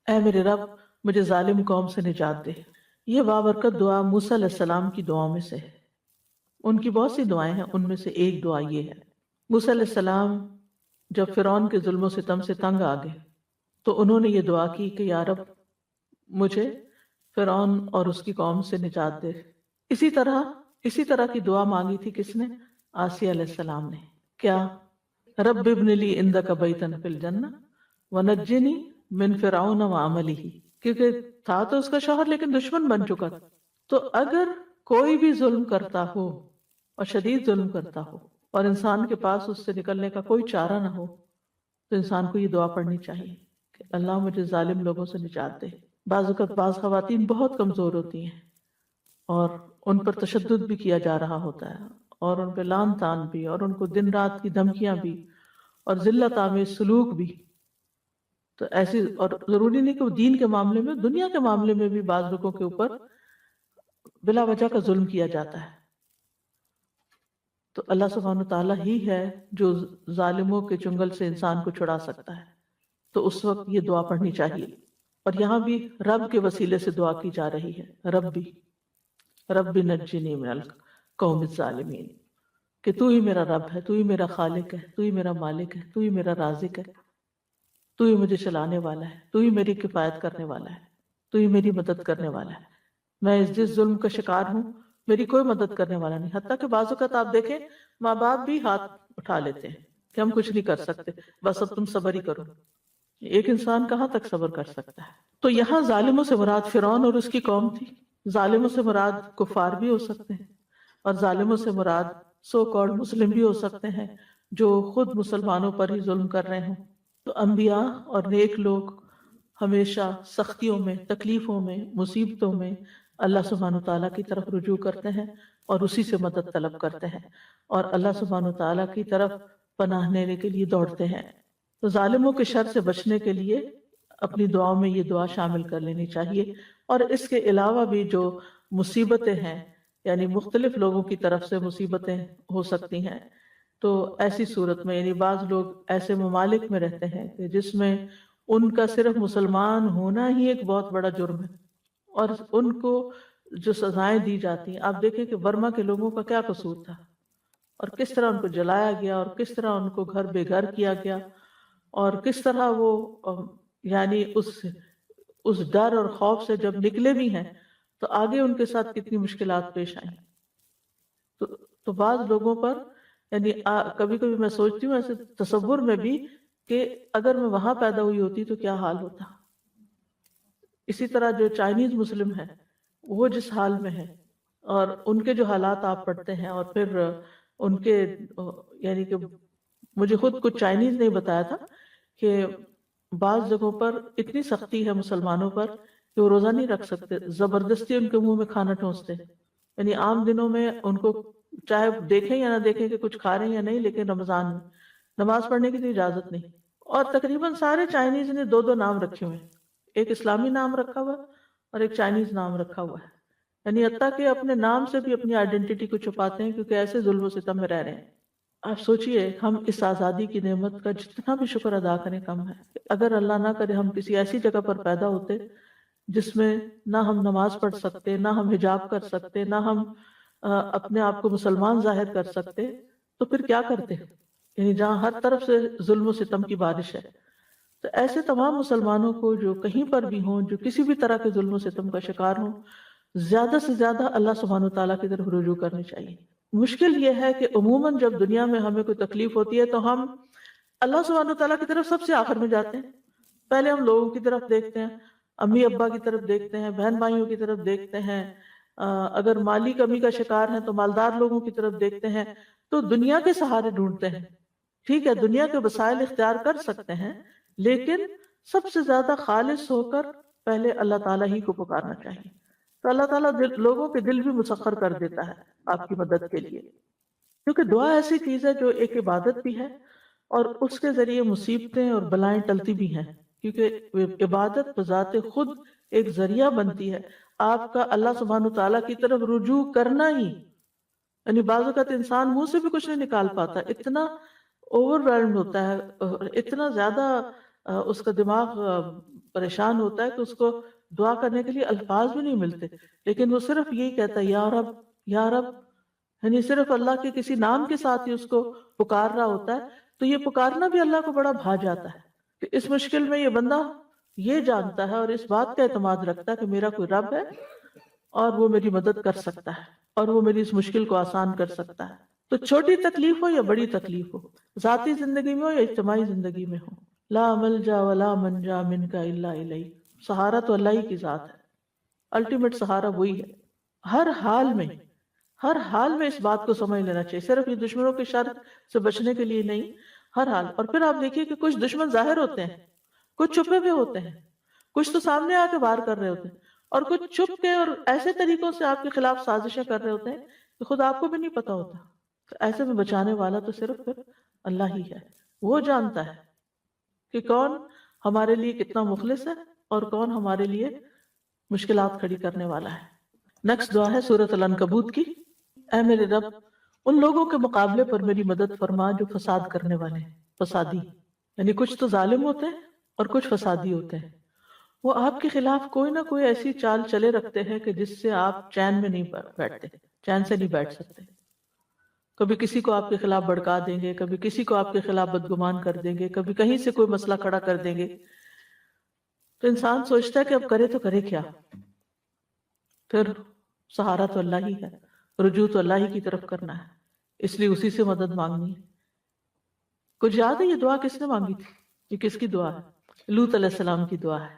Speaker 1: اے میرے رب مجھے ظالم قوم سے نجات دے۔ یہ بابرکت دعا موسیٰ علیہ السلام کی دعاؤں میں سے ہے۔ ان کی بہت سی دعائیں ہیں، ان میں سے ایک دعا یہ ہے۔ موسیٰ علیہ السلام جب فرعون کے ظلم و ستم سے تنگ آ گئے تو انہوں نے یہ دعا کی کہ یا رب مجھے فرعون اور اس کی قوم سے نجات دے۔ اسی طرح کی دعا مانگی تھی کس نے؟ آسیہ علیہ السلام نے۔ کیا؟ رب ابن لی عندک بیتا فی الجنہ ونجنی من فرعون وعملہ، کیونکہ تھا تو اس کا شوہر لیکن دشمن بن چکا تھا۔ تو اگر کوئی بھی ظلم کرتا ہو اور شدید ظلم کرتا ہو اور انسان کے پاس اس سے نکلنے کا کوئی چارہ نہ ہو تو انسان کو یہ دعا پڑھنی چاہیے کہ اللہ مجھے ظالم لوگوں سے نجات دے۔ بعض اوقات بعض خواتین بہت کمزور ہوتی ہیں اور ان پر تشدد بھی کیا جا رہا ہوتا ہے اور ان پہ لعن طعن بھی اور ان کو دن رات کی دھمکیاں بھی اور ذلت آمیز سلوک بھی۔ تو ایسی، اور ضروری نہیں کہ وہ دین کے معاملے میں، دنیا کے معاملے میں بھی بعض لوگوں کے اوپر بلا وجہ کا ظلم کیا جاتا ہے۔ تو اللہ سبحانہ تعالیٰ ہی ہے جو ظالموں کے چنگل سے انسان کو چھڑا سکتا ہے۔ تو اس وقت یہ دعا پڑھنی چاہیے۔ اور یہاں بھی رب کے وسیلے سے دعا کی جا رہی ہے، رب نجنی من القوم الظالمین، کہ تو ہی میرا رب ہے، تو ہی میرا خالق ہے، تو ہی میرا مالک ہے، تو ہی میرا رازق ہے، تو ہی مجھے چلانے والا ہے، تو ہی میری کفایت کرنے والا ہے، تو ہی میری مدد کرنے والا ہے۔ میں جس ظلم کا شکار ہوں میری کوئی مدد کرنے والا نہیں۔ حتیٰ کہ بعض اوقات آپ دیکھیں ماں باپ بھی ہاتھ اٹھا لیتے ہیں کہ ہم کچھ نہیں کر سکتے، بس اب تم صبر ہی کرو۔ ایک انسان کہاں تک صبر کر سکتا ہے؟ تو یہاں ظالموں سے مراد فرعون اور اس کی قوم تھی۔ ظالموں سے مراد کفار بھی ہو سکتے ہیں اور ظالموں سے مراد سو کالڈ مسلم بھی ہو سکتے ہیں جو خود مسلمانوں پر ہی ظلم کر رہے ہوں۔ تو انبیاء اور نیک لوگ ہمیشہ سختیوں میں، تکلیفوں میں، مصیبتوں میں اللہ سبحانہ تعالیٰ کی طرف رجوع کرتے ہیں اور اسی سے مدد طلب کرتے ہیں اور اللہ سبحانہ تعالیٰ کی طرف پناہ لینے کے لیے دوڑتے ہیں۔ تو ظالموں کے شر سے بچنے کے لیے اپنی دعاؤں میں یہ دعا شامل کر لینی چاہیے۔ اور اس کے علاوہ بھی جو مصیبتیں ہیں، یعنی مختلف لوگوں کی طرف سے مصیبتیں ہو سکتی ہیں، تو ایسی صورت میں، یعنی بعض لوگ ایسے ممالک میں رہتے ہیں کہ جس میں ان کا صرف مسلمان ہونا ہی ایک بہت بڑا جرم ہے اور ان کو جو سزائیں دی جاتی ہیں، آپ دیکھیں کہ برما کے لوگوں کا کیا قصور تھا اور کس طرح ان کو جلایا گیا اور کس طرح ان کو گھر بے گھر کیا گیا اور کس طرح وہ یعنی اس ڈر اور خوف سے جب نکلے بھی ہیں تو آگے ان کے ساتھ کتنی مشکلات پیش آئیں۔ تو بعض لوگوں پر، یعنی کبھی کبھی میں سوچتی ہوں ایسے تصور میں بھی کہ اگر میں وہاں پیدا ہوئی ہوتی تو کیا حال ہوتا۔ اسی طرح جو چائنیز مسلم ہیں وہ جس حال میں ہیں اور ان کے جو حالات آپ پڑھتے ہیں اور پھر ان کے یعنی کہ مجھے خود کچھ چائنیز نے بتایا تھا کہ بعض جگہوں پر اتنی سختی ہے مسلمانوں پر کہ وہ روزہ نہیں رکھ سکتے، زبردستی ان کے منہ میں کھانا ٹھونستے، یعنی عام دنوں میں ان کو چاہے دیکھیں یا نہ دیکھیں کہ کچھ کھا رہے ہیں یا نہیں، لیکن رمضان میں نماز پڑھنے کی تو اجازت نہیں۔ اور تقریباً سارے چائنیز نے دو دو نام رکھے ہوئے ہیں، ایک اسلامی نام رکھا ہوا اور ایک چائنیز نام رکھا ہوا ہے، یعنی حتیٰ کہ اپنے نام سے بھی اپنی آئیڈینٹی کو چھپاتے ہیں کیونکہ ایسے ظلم و ستم میں رہ رہے ہیں۔ آپ سوچئے ہم اس آزادی کی نعمت کا جتنا بھی شکر ادا کریں کم ہے۔ اگر اللہ نہ کرے ہم کسی ایسی جگہ پر پیدا ہوتے جس میں نہ ہم نماز پڑھ سکتے، نہ ہم حجاب کر سکتے، نہ ہم اپنے آپ کو مسلمان ظاہر کر سکتے، تو پھر کیا کرتے؟ یعنی جہاں ہر طرف سے ظلم و ستم کی بارش ہے، تو ایسے تمام مسلمانوں کو جو کہیں پر بھی ہوں، جو کسی بھی طرح کے ظلم و ستم کا شکار ہوں، زیادہ سے زیادہ اللہ سبحانہ وتعالیٰ کی طرف رجوع کرنی چاہیے۔ مشکل یہ ہے کہ عموماً جب دنیا میں ہمیں کوئی تکلیف ہوتی ہے تو ہم اللہ سبحانہ وتعالیٰ کی طرف سب سے آخر میں جاتے ہیں۔ پہلے ہم لوگوں کی طرف دیکھتے ہیں، امی ابا کی طرف دیکھتے ہیں، بہن بھائیوں کی طرف دیکھتے ہیں، اگر مالی کمی کا شکار ہیں تو مالدار لوگوں کی طرف دیکھتے ہیں، تو دنیا کے سہارے ڈھونڈتے ہیں۔ ٹھیک ہے، دنیا کے وسائل اختیار کر سکتے ہیں، لیکن سب سے زیادہ خالص ہو کر پہلے اللہ تعالیٰ ہی کو پکارنا چاہیے، تو اللہ تعالیٰ لوگوں کے دل بھی مسخر کر دیتا ہے آپ کی مدد کے لیے، کیونکہ دعا ایسی چیز ہے جو ایک عبادت بھی ہے اور اس کے ذریعے مصیبتیں اور بلائیں ٹلتی بھی ہیں، کیونکہ عبادت بذات خود ایک ذریعہ بنتی ہے آپ کا اللہ سبحانہ تعالیٰ کی طرف رجوع کرنا ہی۔ یعنی بعض اوقات انسان منہ سے بھی کچھ نہیں نکال پاتا، اتنا اوور ویلڈ ہوتا ہے، اتنا زیادہ اس کا دماغ پریشان ہوتا ہے کہ اس کو دعا کرنے کے لیے الفاظ بھی نہیں ملتے، لیکن وہ صرف یہی کہتا ہے یا رب یا رب، یعنی صرف اللہ کے کسی نام کے ساتھ ہی اس کو پکار رہا ہوتا ہے۔ تو یہ پکارنا بھی اللہ کو بڑا بھا جاتا ہے کہ اس مشکل میں یہ بندہ یہ جانتا ہے اور اس بات کا اعتماد رکھتا ہے کہ میرا کوئی رب ہے اور وہ میری مدد کر سکتا ہے اور وہ میری اس مشکل کو آسان کر سکتا ہے۔ تو چھوٹی تکلیف ہو یا بڑی تکلیف ہو، ذاتی زندگی میں ہو یا اجتماعی زندگی میں ہو، لا ملجا ولا منجا منک الا الیک، سہارا تو اللہ ہی کی ذات ہے، الٹیمیٹ سہارا وہی ہے۔ ہر حال میں اس بات کو سمجھ لینا چاہیے، صرف یہ دشمنوں کے شر سے بچنے کے لیے نہیں، ہر حال۔ اور پھر آپ دیکھیے کہ کچھ دشمن ظاہر ہوتے ہیں، کچھ چھپے ہوئے ہوتے ہیں، کچھ تو سامنے آ کے وار کر رہے ہوتے ہیں، اور کچھ چھپ کے اور ایسے طریقوں سے آپ کے خلاف سازشیں کر رہے ہوتے ہیں کہ خود آپ کو بھی نہیں پتا ہوتا۔ تو ایسے میں بچانے والا تو صرف پھر اللہ ہی ہے، وہ جانتا ہے کہ کون ہمارے لیے کتنا مخلص ہے اور کون ہمارے لیے مشکلات کھڑی کرنے والا ہے۔ نیکسٹ دعا ہے سورۃ العنکبوت کی۔ اے میرے رب، ان لوگوں کے مقابلے پر میری مدد فرما جو فساد کرنے والے ہیں، فسادی، یعنی کچھ تو ظالم ہوتے ہیں اور کچھ فسادی ہوتے ہیں، وہ آپ کے خلاف کوئی نہ کوئی ایسی چال چلے رکھتے ہیں کہ جس سے آپ چین میں نہیں بیٹھتے، چین سے نہیں بیٹھ سکتے۔ کبھی کسی کو آپ کے خلاف بھڑکا دیں گے، کبھی کسی کو آپ کے خلاف بدگمان کر دیں گے، کبھی کہیں سے کوئی مسئلہ کھڑا کر دیں گے، تو انسان سوچتا ہے کہ اب کرے تو کرے کیا۔ پھر سہارا تو اللہ ہی ہے، رجوع تو اللہ ہی کی طرف کرنا ہے، اس لیے اسی سے مدد مانگنی ہے۔ کچھ یاد ہے یہ دعا کس نے مانگی تھی؟ یہ کس کی دعا ہے؟ لوط علیہ السلام کی دعا ہے۔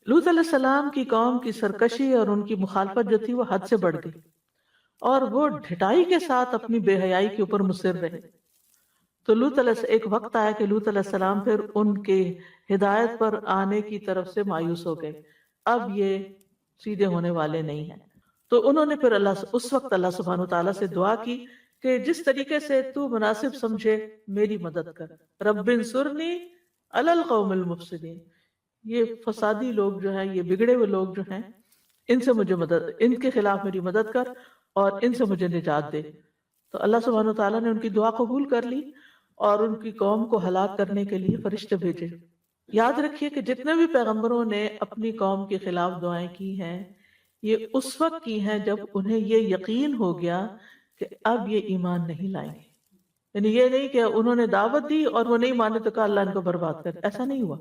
Speaker 1: لوط علیہ السلام کی قوم کی سرکشی اور ان کی مخالفت جو تھی وہ حد سے بڑھ گئی، اور وہ ڈھٹائی کے ساتھ اپنی بے حیائی کے اوپر مصر رہے۔ تو ایک وقت آیا کہ لوط علیہ السلام پھر ان کے ہدایت پر آنے کی طرف سے مایوس ہو گئے، اب یہ سیدھے ہونے والے نہیں ہیں۔ تو انہوں نے پھر اس وقت اللہ سبحانہ وتعالیٰ سے دعا کی کہ جس طریقے سے تو مناسب سمجھے میری مدد کر، رب انصرنی علی القوم المفسدین، یہ فسادی لوگ جو ہیں، یہ بگڑے ہوئے لوگ جو ہیں، ان کے خلاف میری مدد کر اور ان سے مجھے نجات دے۔ تو اللہ سبحانہ وتعالیٰ نے ان کی دعا قبول کر لی اور ان کی قوم کو ہلاک کرنے کے لیے فرشتے بھیجے۔ یاد رکھیے کہ جتنے بھی پیغمبروں نے اپنی قوم کے خلاف دعائیں کی ہیں، یہ اس وقت کی ہیں جب انہیں یہ یقین ہو گیا کہ اب یہ ایمان نہیں لائیں گے۔ یعنی یہ نہیں کہ انہوں نے دعوت دی اور وہ نہیں مانے تو کہا اللہ ان کو برباد کر، ایسا نہیں ہوا،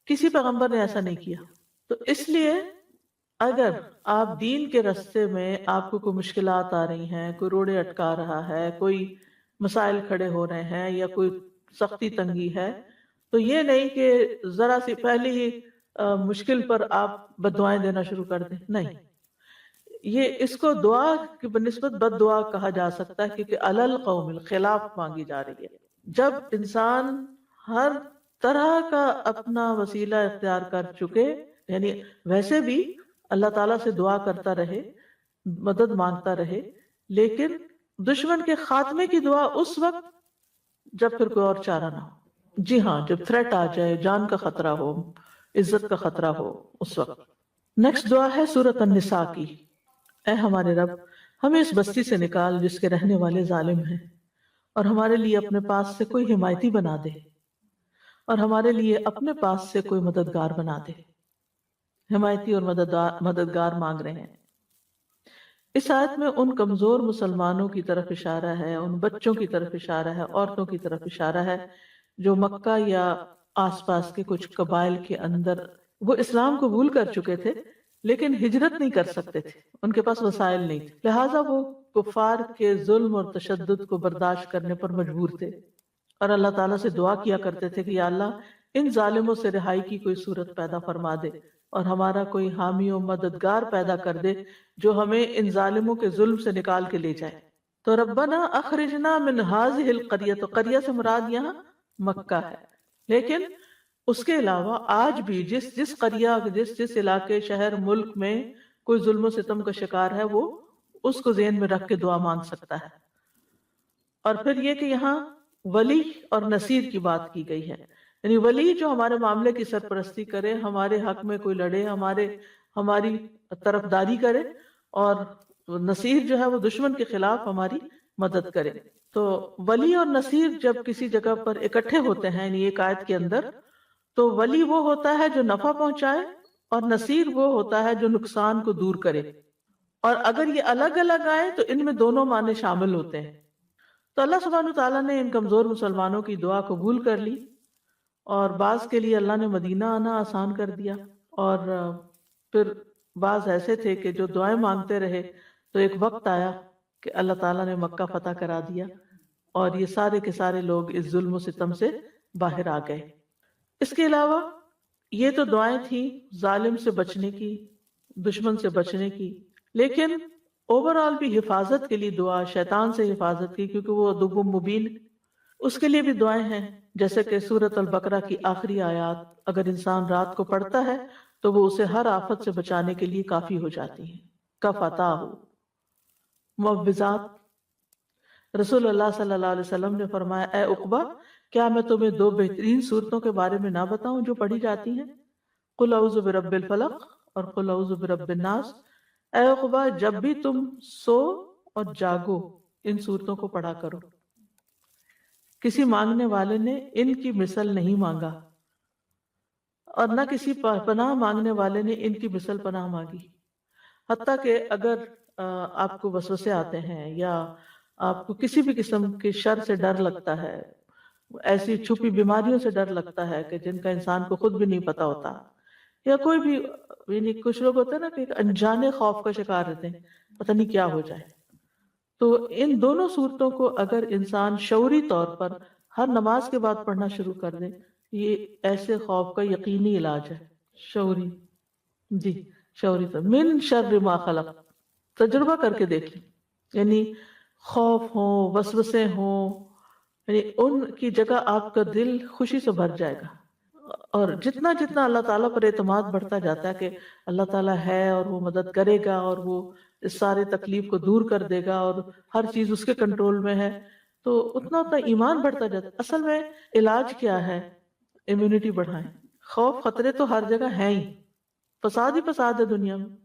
Speaker 1: کسی پیغمبر نے ایسا نہیں کیا۔ تو اس لیے اگر آپ دین کے راستے میں آپ کو کوئی مشکلات آ رہی ہیں، کوئی روڑے اٹکا رہا ہے، کوئی مسائل کھڑے ہو رہے ہیں یا کوئی سختی تنگی ہے، تو یہ نہیں کہ ذرا سی پہلی ہی مشکل پر آپ بددعائیں دینا شروع کر دیں، نہیں، یہ اس کو دعا کی بنسبت بد دعا کہا جا سکتا ہے، کیونکہ علل قوم خلاف مانگی جا رہی ہے۔ جب انسان ہر طرح کا اپنا وسیلہ اختیار کر چکے، یعنی ویسے بھی اللہ تعالیٰ سے دعا کرتا رہے، مدد مانگتا رہے، لیکن دشمن کے خاتمے کی دعا اس وقت جب پھر کوئی اور چارہ نہ ہو۔ جی ہاں، جب تھریٹ آ جائے، جان کا خطرہ ہو، عزت کا خطرہ ہو، اس وقت۔ نیکسٹ دعا ہے سورۃ النساء کی۔ اے ہمارے رب، ہمیں اس بستی سے نکال جس کے رہنے والے ظالم ہیں، اور ہمارے لیے اپنے پاس سے کوئی حمایتی بنا دے، اور ہمارے لیے اپنے پاس سے کوئی مددگار بنا دے۔ حمایتی اور مددگار مانگ رہے ہیں۔ اس آیت میں ان کمزور مسلمانوں کی طرف اشارہ ہے، ان بچوں کی طرف اشارہ ہے، عورتوں کی طرف اشارہ ہے جو مکہ یا آس پاس کے کچھ قبائل کے اندر وہ اسلام قبول کر چکے تھے لیکن ہجرت نہیں کر سکتے تھے، ان کے پاس وسائل نہیں تھے، لہٰذا وہ کفار کے ظلم اور تشدد کو برداشت کرنے پر مجبور تھے، اور اللہ تعالیٰ سے دعا کیا کرتے تھے کہ یا اللہ ان ظالموں سے رہائی کی کوئی صورت پیدا فرما دے، اور ہمارا کوئی حامی و مددگار پیدا کر دے جو ہمیں ان ظالموں کے ظلم سے نکال کے لے جائے۔ تو ربنا اخرجنا من هذه القریہ، تو قریہ سے مراد یہاں مکہ ہے، لیکن اس کے علاوہ آج بھی جس قریہ، جس علاقے، شہر، ملک میں کوئی ظلم و ستم کا شکار ہے، وہ اس کو ذہن میں رکھ کے دعا مانگ سکتا ہے۔ اور پھر یہ کہ یہاں ولی اور نصیر کی بات کی گئی ہے، یعنی ولی جو ہمارے معاملے کی سرپرستی کرے، ہمارے حق میں کوئی لڑے، ہماری طرفداری کرے، اور نصیر جو ہے وہ دشمن کے خلاف ہماری مدد کرے۔ تو ولی اور نصیر جب کسی جگہ پر اکٹھے ہوتے ہیں، یعنی ایک آیت کے اندر، تو ولی وہ ہوتا ہے جو نفع پہنچائے، اور نصیر وہ ہوتا ہے جو نقصان کو دور کرے۔ اور اگر یہ الگ الگ آئے تو ان میں دونوں معنی شامل ہوتے ہیں۔ تو اللہ سبحانہ وتعالیٰ نے ان کمزور مسلمانوں کی دعا قبول کر لی، اور بعض کے لیے اللہ نے مدینہ آنا آسان کر دیا، اور پھر بعض ایسے تھے کہ جو دعائیں مانگتے رہے، تو ایک وقت آیا کہ اللہ تعالیٰ نے مکہ فتح کرا دیا، اور یہ سارے کے سارے لوگ اس ظلم و ستم سے باہر آ گئے۔ اس کے علاوہ یہ تو دعائیں تھیں ظالم سے بچنے کی، دشمن سے بچنے کی، لیکن اوورآل بھی حفاظت کے لیے دعا، شیطان سے حفاظت کی، کیونکہ وہ عدو مبین، اس کے لیے بھی دعائیں ہیں، جیسے کہ سورۃ البقرہ کی آخری آیات اگر انسان رات کو پڑھتا ہے تو وہ اسے ہر آفت سے بچانے کے لیے کافی ہو جاتی ہیں۔ کفتاہ معوذات، رسول اللہ صلی اللہ علیہ وسلم نے فرمایا، اے عقبہ، کیا میں تمہیں دو بہترین صورتوں کے بارے میں نہ بتاؤں جو پڑھی جاتی ہیں؟ قل اعوذ برب الفلق اور قل اعوذ برب الناس۔ اے عقبہ، جب بھی تم سو اور جاگو ان صورتوں کو پڑھا کرو۔ کسی مانگنے والے نے ان کی مثل نہیں مانگا، اور نہ کسی پناہ مانگنے والے نے ان کی مثل پناہ مانگی۔ حتیٰ کہ اگر آپ کو وسوسے آتے ہیں، یا آپ کو کسی بھی قسم کے شر سے ڈر لگتا ہے، ایسی چھپی بیماریوں سے ڈر لگتا ہے کہ جن کا انسان کو خود بھی نہیں پتا ہوتا، یا کوئی بھی، یعنی کچھ لوگ ہوتے ہیں نا کہ ایک انجانے خوف کا شکار رہتے ہیں، پتہ نہیں کیا ہو جائے، تو ان دونوں صورتوں کو اگر انسان شعوری طور پر ہر نماز کے بعد پڑھنا شروع کر دے، یہ ایسے خوف کا یقینی علاج ہے۔ شعوری، جی شعوری طور، من شر ما خلق، تجربہ کر کے دیکھ لیں، یعنی خوف ہوں، وسوسے ہوں، یعنی ان کی جگہ آپ کا دل خوشی سے بھر جائے گا۔ اور جتنا جتنا اللہ تعالیٰ پر اعتماد بڑھتا جاتا ہے کہ اللہ تعالیٰ ہے اور وہ مدد کرے گا اور وہ اس سارے تکلیف کو دور کر دے گا اور ہر چیز اس کے کنٹرول میں ہے، تو اتنا اتنا ایمان بڑھتا جاتا ہے۔ اصل میں علاج کیا ہے؟ امیونٹی بڑھائیں۔ خوف خطرے تو ہر جگہ ہیں ہی، فساد ہی فساد ہے دنیا میں۔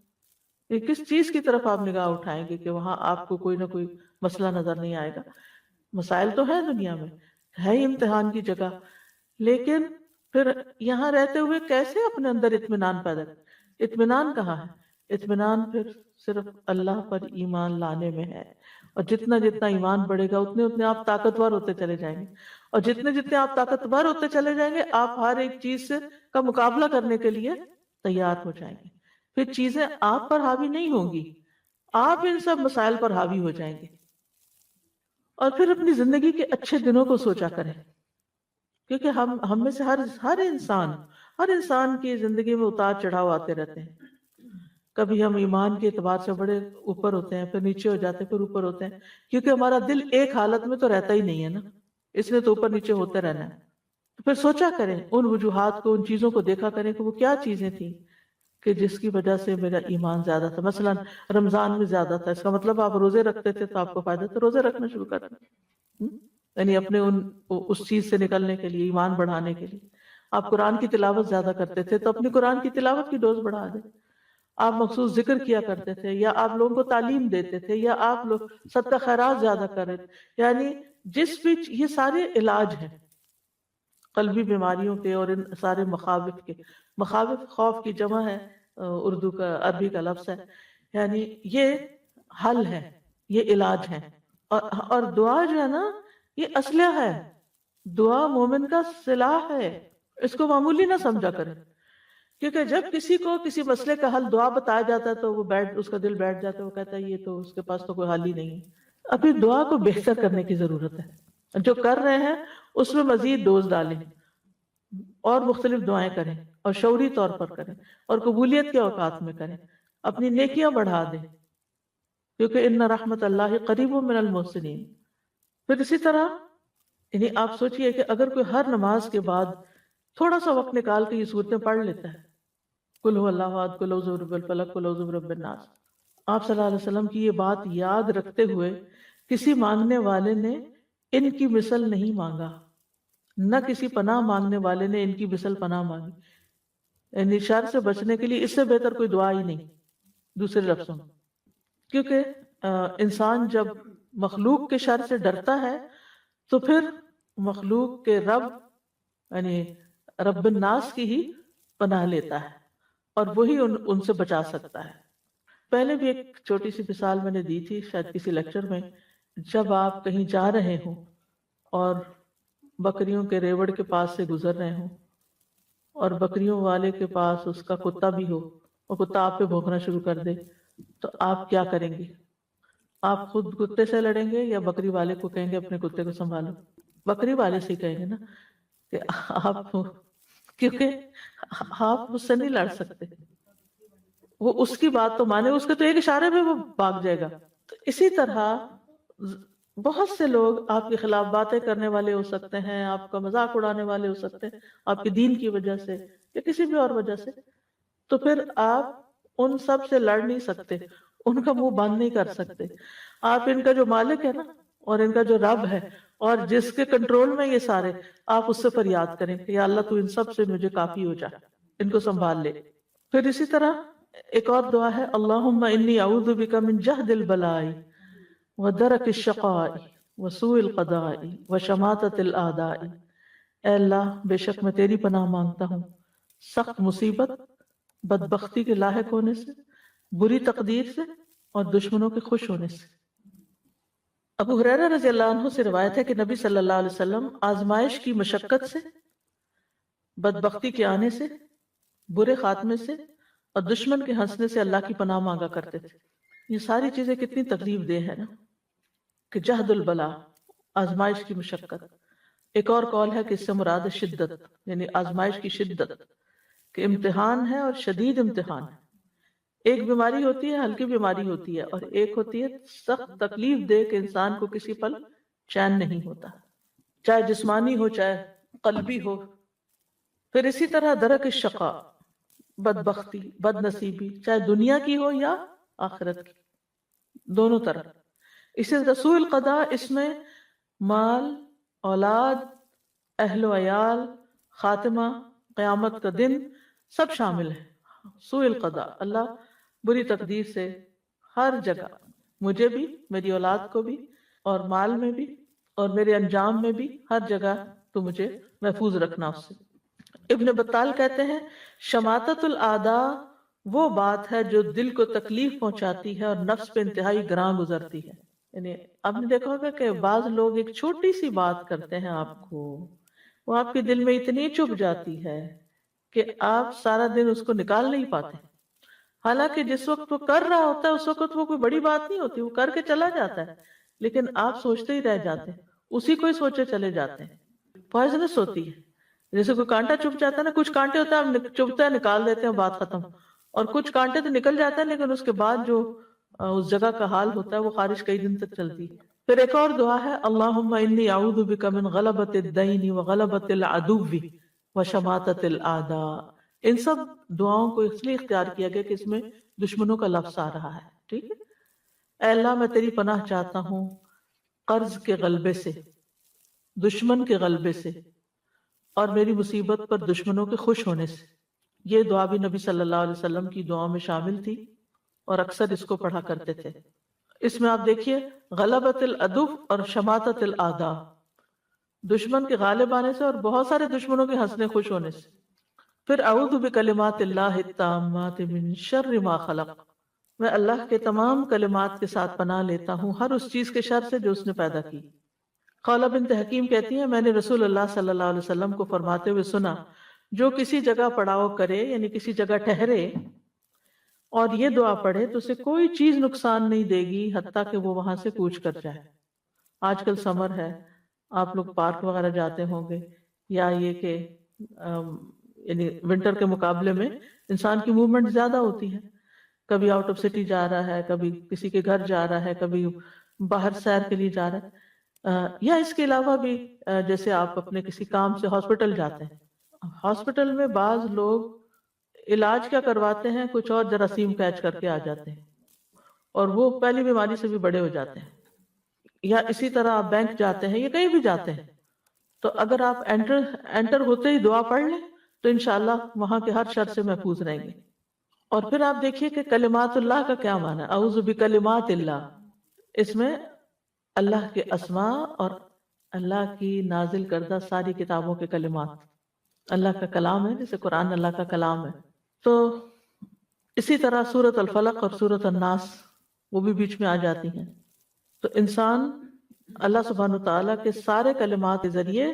Speaker 1: یہ کس چیز کی طرف آپ نگاہ اٹھائیں گے کہ وہاں آپ کو کوئی نہ کوئی مسئلہ نظر نہیں آئے گا؟ مسائل تو ہیں دنیا میں، ہے ہی امتحان کی جگہ، لیکن پھر یہاں رہتے ہوئے کیسے اپنے اندر اطمینان پیدا کریں؟ اطمینان کہاں ہے؟ اطمینان پھر صرف اللہ پر ایمان لانے میں ہے، اور جتنا جتنا ایمان بڑھے گا اتنے اتنے آپ طاقتور ہوتے چلے جائیں گے، اور جتنے جتنے آپ طاقتور ہوتے چلے جائیں گے آپ ہر ایک چیز کا مقابلہ کرنے کے لیے تیار ہو جائیں گے۔ پھر چیزیں آپ پر حاوی نہیں ہوں گی، آپ ان سب مسائل پر حاوی ہو جائیں گے۔ اور پھر اپنی زندگی کے اچھے دنوں کو سوچا کریں، کیونکہ ہم میں سے ہر انسان کی زندگی میں اتار چڑھاؤ آتے رہتے ہیں۔ کبھی ہم ایمان کے اعتبار سے بڑے اوپر ہوتے ہیں، پھر نیچے ہو جاتے ہیں، پھر اوپر ہوتے ہیں، کیونکہ ہمارا دل ایک حالت میں تو رہتا ہی نہیں ہے نا، اس نے تو اوپر نیچے ہوتے رہنا ہے۔ تو پھر سوچا کریں ان وجوہات کو، ان چیزوں کو دیکھا کریں کہ وہ کیا چیزیں تھیں کہ جس کی وجہ سے میرا ایمان زیادہ تھا۔ مثلا رمضان میں زیادہ تھا، اس کا مطلب آپ روزے رکھتے تھے تو آپ کو فائدہ تھا، روزے رکھنا شروع کر دیں، یعنی اپنے اس چیز سے نکلنے کے لیے، ایمان بڑھانے کے لیے۔ آپ قرآن کی تلاوت زیادہ کرتے تھے تو اپنی قرآن کی تلاوت کی ڈوز بڑھا دیں۔ آپ مخصوص ذکر کیا کرتے تھے، یا آپ لوگوں کو تعلیم دیتے تھے، یا آپ لوگ صدقہ خیرات زیادہ کرے، یعنی جس بھی یہ سارے علاج ہیں قلبی بیماریوں کے اور ان سارے مخاوف کے۔ مخاوف خوف کی جمع ہے، اردو کا عربی کا لفظ ہے، یعنی یہ حل ہے، یہ علاج ہے۔ اور دعا جو ہے نا یہ اسلحہ ہے، دعا مومن کا سلاح ہے، اس کو معمولی نہ سمجھا کرے، کیونکہ جب کسی کو کسی مسئلے کا حل دعا بتایا جاتا ہے تو وہ اس کا دل بیٹھ جاتا ہے، وہ کہتا ہے یہ تو اس کے پاس تو کوئی حل ہی نہیں ہے۔ ابھی دعا کو بہتر کرنے کی ضرورت ہے، جو کر رہے ہیں اس میں مزید ڈوز ڈالیں اور مختلف دعائیں کریں، اور شعوری طور پر کریں، اور قبولیت کے اوقات میں کریں، اپنی نیکیاں بڑھا دیں، کیونکہ ان رحمت اللہ قریب من المحسنین۔ پھر اسی طرح یعنی آپ سوچئے کہ اگر کوئی ہر نماز کے بعد تھوڑا سا وقت نکال کے یہ صورتیں پڑھ لیتا ہے، قل هو اللہ احد، قل اعوذ برب الفلق، قل اعوذ برب الناس، آپ صلی اللہ علیہ وسلم کی یہ بات یاد رکھتے ہوئے کسی مانگنے والے نے ان کی مثل نہیں مانگا، نہ کسی پناہ مانگنے والے نے ان کی مثل پناہ مانگی، یعنی شر سے بچنے کے لیے اس سے بہتر کوئی دعا ہی نہیں دوسرے لفظوں میں۔ کیونکہ انسان جب مخلوق کے شر سے ڈرتا ہے تو پھر مخلوق کے رب یعنی رب الناس کی ہی پناہ لیتا ہے، اور وہی ان سے بچا سکتا ہے۔ پہلے بھی ایک چھوٹی سی مثال میں نے دی تھی شاید کسی لیکچر میں، جب آپ کہیں جا رہے ہوں اور بکریوں کے ریوڑ کے پاس سے گزر رہے ہوں، اور بکریوں والے کے پاس اس کا کتا بھی ہو، اور کتا آپ پہ بھونکنا شروع کر دے، تو آپ کیا کریں گے؟ آپ خود کتے سے لڑیں گے یا بکری والے کو کہیں گے اپنے کتے کو سنبھالو؟ بکری والے سے کہیں گے نا کہ آپ، کیونکہ آپ اس سے نہیں لڑ سکتے، وہ اس کی بات تو مانے، اس کے تو ایک اشارے میں وہ بھاگ جائے گا۔ تو اسی طرح بہت سے لوگ آپ کے خلاف باتیں کرنے والے ہو سکتے ہیں، آپ کا مذاق اڑانے والے ہو سکتے ہیں آپ کے دین کی وجہ سے یا کسی بھی اور وجہ سے، تو پھر آپ ان سب سے لڑ نہیں سکتے، ان کا منہ بند نہیں کر سکتے۔ آپ ان کا جو مالک ہے نا، اور ان کا جو رب ہے، اور جس کے کنٹرول میں یہ سارے، آپ اس سے فریاد کریں کہ یا اللہ تو ان سب سے مجھے کافی ہو جا، ان کو سنبھال لے۔ پھر اسی طرح ایک اور دعا ہے، اللہم انی اعوذ بک من جہد البلاء ودرک الشقاء وسوء القضاء وشماتۃ الاعداء۔ اے اللہ بے شک میں تیری پناہ مانگتا ہوں سخت مصیبت، بدبختی کے لاحق ہونے سے، بری تقدیر سے، اور دشمنوں کے خوش ہونے سے۔ ابو ہریرہ رضی اللہ عنہ سے روایت ہے کہ نبی صلی اللہ علیہ وسلم آزمائش کی مشقت سے، بدبختی کے آنے سے، برے خاتمے سے، اور دشمن کے ہنسنے سے اللہ کی پناہ مانگا کرتے تھے۔ یہ ساری چیزیں کتنی تکلیف دہ ہے نا، کہ جہد البلا، آزمائش کی مشقت۔ ایک اور قول ہے کہ اس سے مراد ہے شدت، یعنی آزمائش کی شدت، کہ امتحان ہے اور شدید امتحان ہے۔ ایک بیماری ہوتی ہے، ہلکی بیماری ہوتی ہے، اور ایک ہوتی ہے سخت تکلیف دے کہ انسان کو کسی پل چین نہیں ہوتا، چاہے جسمانی ہو چاہے قلبی ہو۔ پھر اسی طرح درک الشقاء، بدبختی، بد نصیبی، چاہے دنیا کی ہو یا آخرت کی، دونوں طرح۔ اسی طرح سوء القضاء، اس میں مال، اولاد، اہل و عیال، خاتمہ، قیامت کا دن سب شامل ہے۔ سوء القضاء، اللہ بری تقدیر سے ہر جگہ، مجھے بھی، میری اولاد کو بھی، اور مال میں بھی، اور میرے انجام میں بھی، ہر جگہ تو مجھے محفوظ رکھنا اس سے۔ ابن بطال کہتے ہیں شماتت الاعداء وہ بات ہے جو دل کو تکلیف پہنچاتی ہے اور نفس پہ انتہائی گراں گزرتی ہے۔ یعنی آپ نے دیکھا ہوگا کہ بعض لوگ ایک چھوٹی سی بات کرتے ہیں آپ کو، وہ آپ کے دل میں اتنی چبھ جاتی ہے کہ آپ سارا دن اس کو نکال نہیں پاتے، حالانکہ جس وقت وہ کر رہا ہوتا ہے اس وقت وہ کوئی بڑی بات نہیں ہوتی، وہ کر کے چلا جاتا ہے، لیکن آپ سوچتے ہی رہ جاتے ہیں، اسی کو ہی سوچے چلے جاتے ہیں۔ پوائزنس ہوتی ہے، جیسے کوئی کانٹا چبھ جاتا ہے نا، کچھ کانٹے ہوتے ہیں آپ چبھتے ہیں نکال دیتے ہیں، بات ختم، اور کچھ کانٹے تو نکل جاتے ہیں لیکن اس کے بعد جو اس جگہ کا حال ہوتا ہے وہ خارش کئی دن تک چلتی ہے۔ پھر ایک اور دعا ہے، اللہم انی اعوذ بک من غلبۃ الدین وغلبۃ العدو وشماتۃ الاعداء۔ ان سب دعاؤں کو اس لیے اختیار کیا گیا کہ اس میں دشمنوں کا لفظ آ رہا ہے، ٹھیک ہے۔ اے اللہ میں تیری پناہ چاہتا ہوں قرض کے غلبے سے، دشمن کے غلبے سے، اور میری مصیبت پر دشمنوں کے خوش ہونے سے۔ یہ دعا بھی نبی صلی اللہ علیہ وسلم کی دعاؤں میں شامل تھی اور اکثر اس کو پڑھا کرتے تھے۔ اس میں آپ دیکھیے غلبۃ العدو اور شماتۃ الاعداء، دشمن کے غالب آنے سے اور بہت سارے دشمنوں کے ہنسنے خوش ہونے سے۔ پھر اعوذ بکلمات اللہ التامات من شر ما خلق، میں اللہ کے تمام کلمات کے ساتھ پناہ لیتا ہوں ہر اس چیز کے شر سے جو اس نے پیدا کی۔ خولہ بنت حکیم کہتی ہیں میں نے رسول اللہ صلی اللہ علیہ وسلم کو فرماتے ہوئے سنا، جو کسی جگہ پڑاؤ کرے یعنی کسی جگہ ٹھہرے اور یہ دعا پڑھے تو اسے کوئی چیز نقصان نہیں دے گی حتیٰ کہ وہ وہاں سے کوچ کر جائے۔ آج کل سمر ہے، آپ لوگ پارک وغیرہ جاتے ہوں گے، یا یہ کہ یعنی ونٹر کے مقابلے میں انسان کی موومنٹ زیادہ ہوتی ہے، کبھی آؤٹ آف سٹی جا رہا ہے، کبھی کسی کے گھر جا رہا ہے، کبھی باہر سیر کے لیے جا رہا ہے، یا اس کے علاوہ بھی جیسے آپ اپنے کسی کام سے ہاسپٹل جاتے ہیں۔ ہاسپٹل میں بعض لوگ علاج کیا کرواتے ہیں، کچھ اور جراثیم کیچ کر کے آ جاتے ہیں اور وہ پہلی بیماری سے بھی بڑے ہو جاتے ہیں۔ یا اسی طرح آپ بینک جاتے ہیں یا کہیں بھی جاتے ہیں تو اگر آپ انٹر ہوتے ہی دعا پڑھ لیں تو انشاءاللہ وہاں کے ہر شر سے محفوظ رہیں گے۔ اور پھر آپ دیکھیے کہ کلمات اللہ کا کیا معنی ہے، اعوذ بکلمات اللہ، اس میں اللہ کے اسماء اور اللہ کی نازل کردہ ساری کتابوں کے کلمات، اللہ کا کلام ہے جیسے قرآن اللہ کا کلام ہے۔ تو اسی طرح سورۃ الفلق اور سورۃ الناس وہ بھی بیچ میں آ جاتی ہیں۔ تو انسان اللہ سبحانہ وتعالیٰ کے سارے کلمات کے ذریعے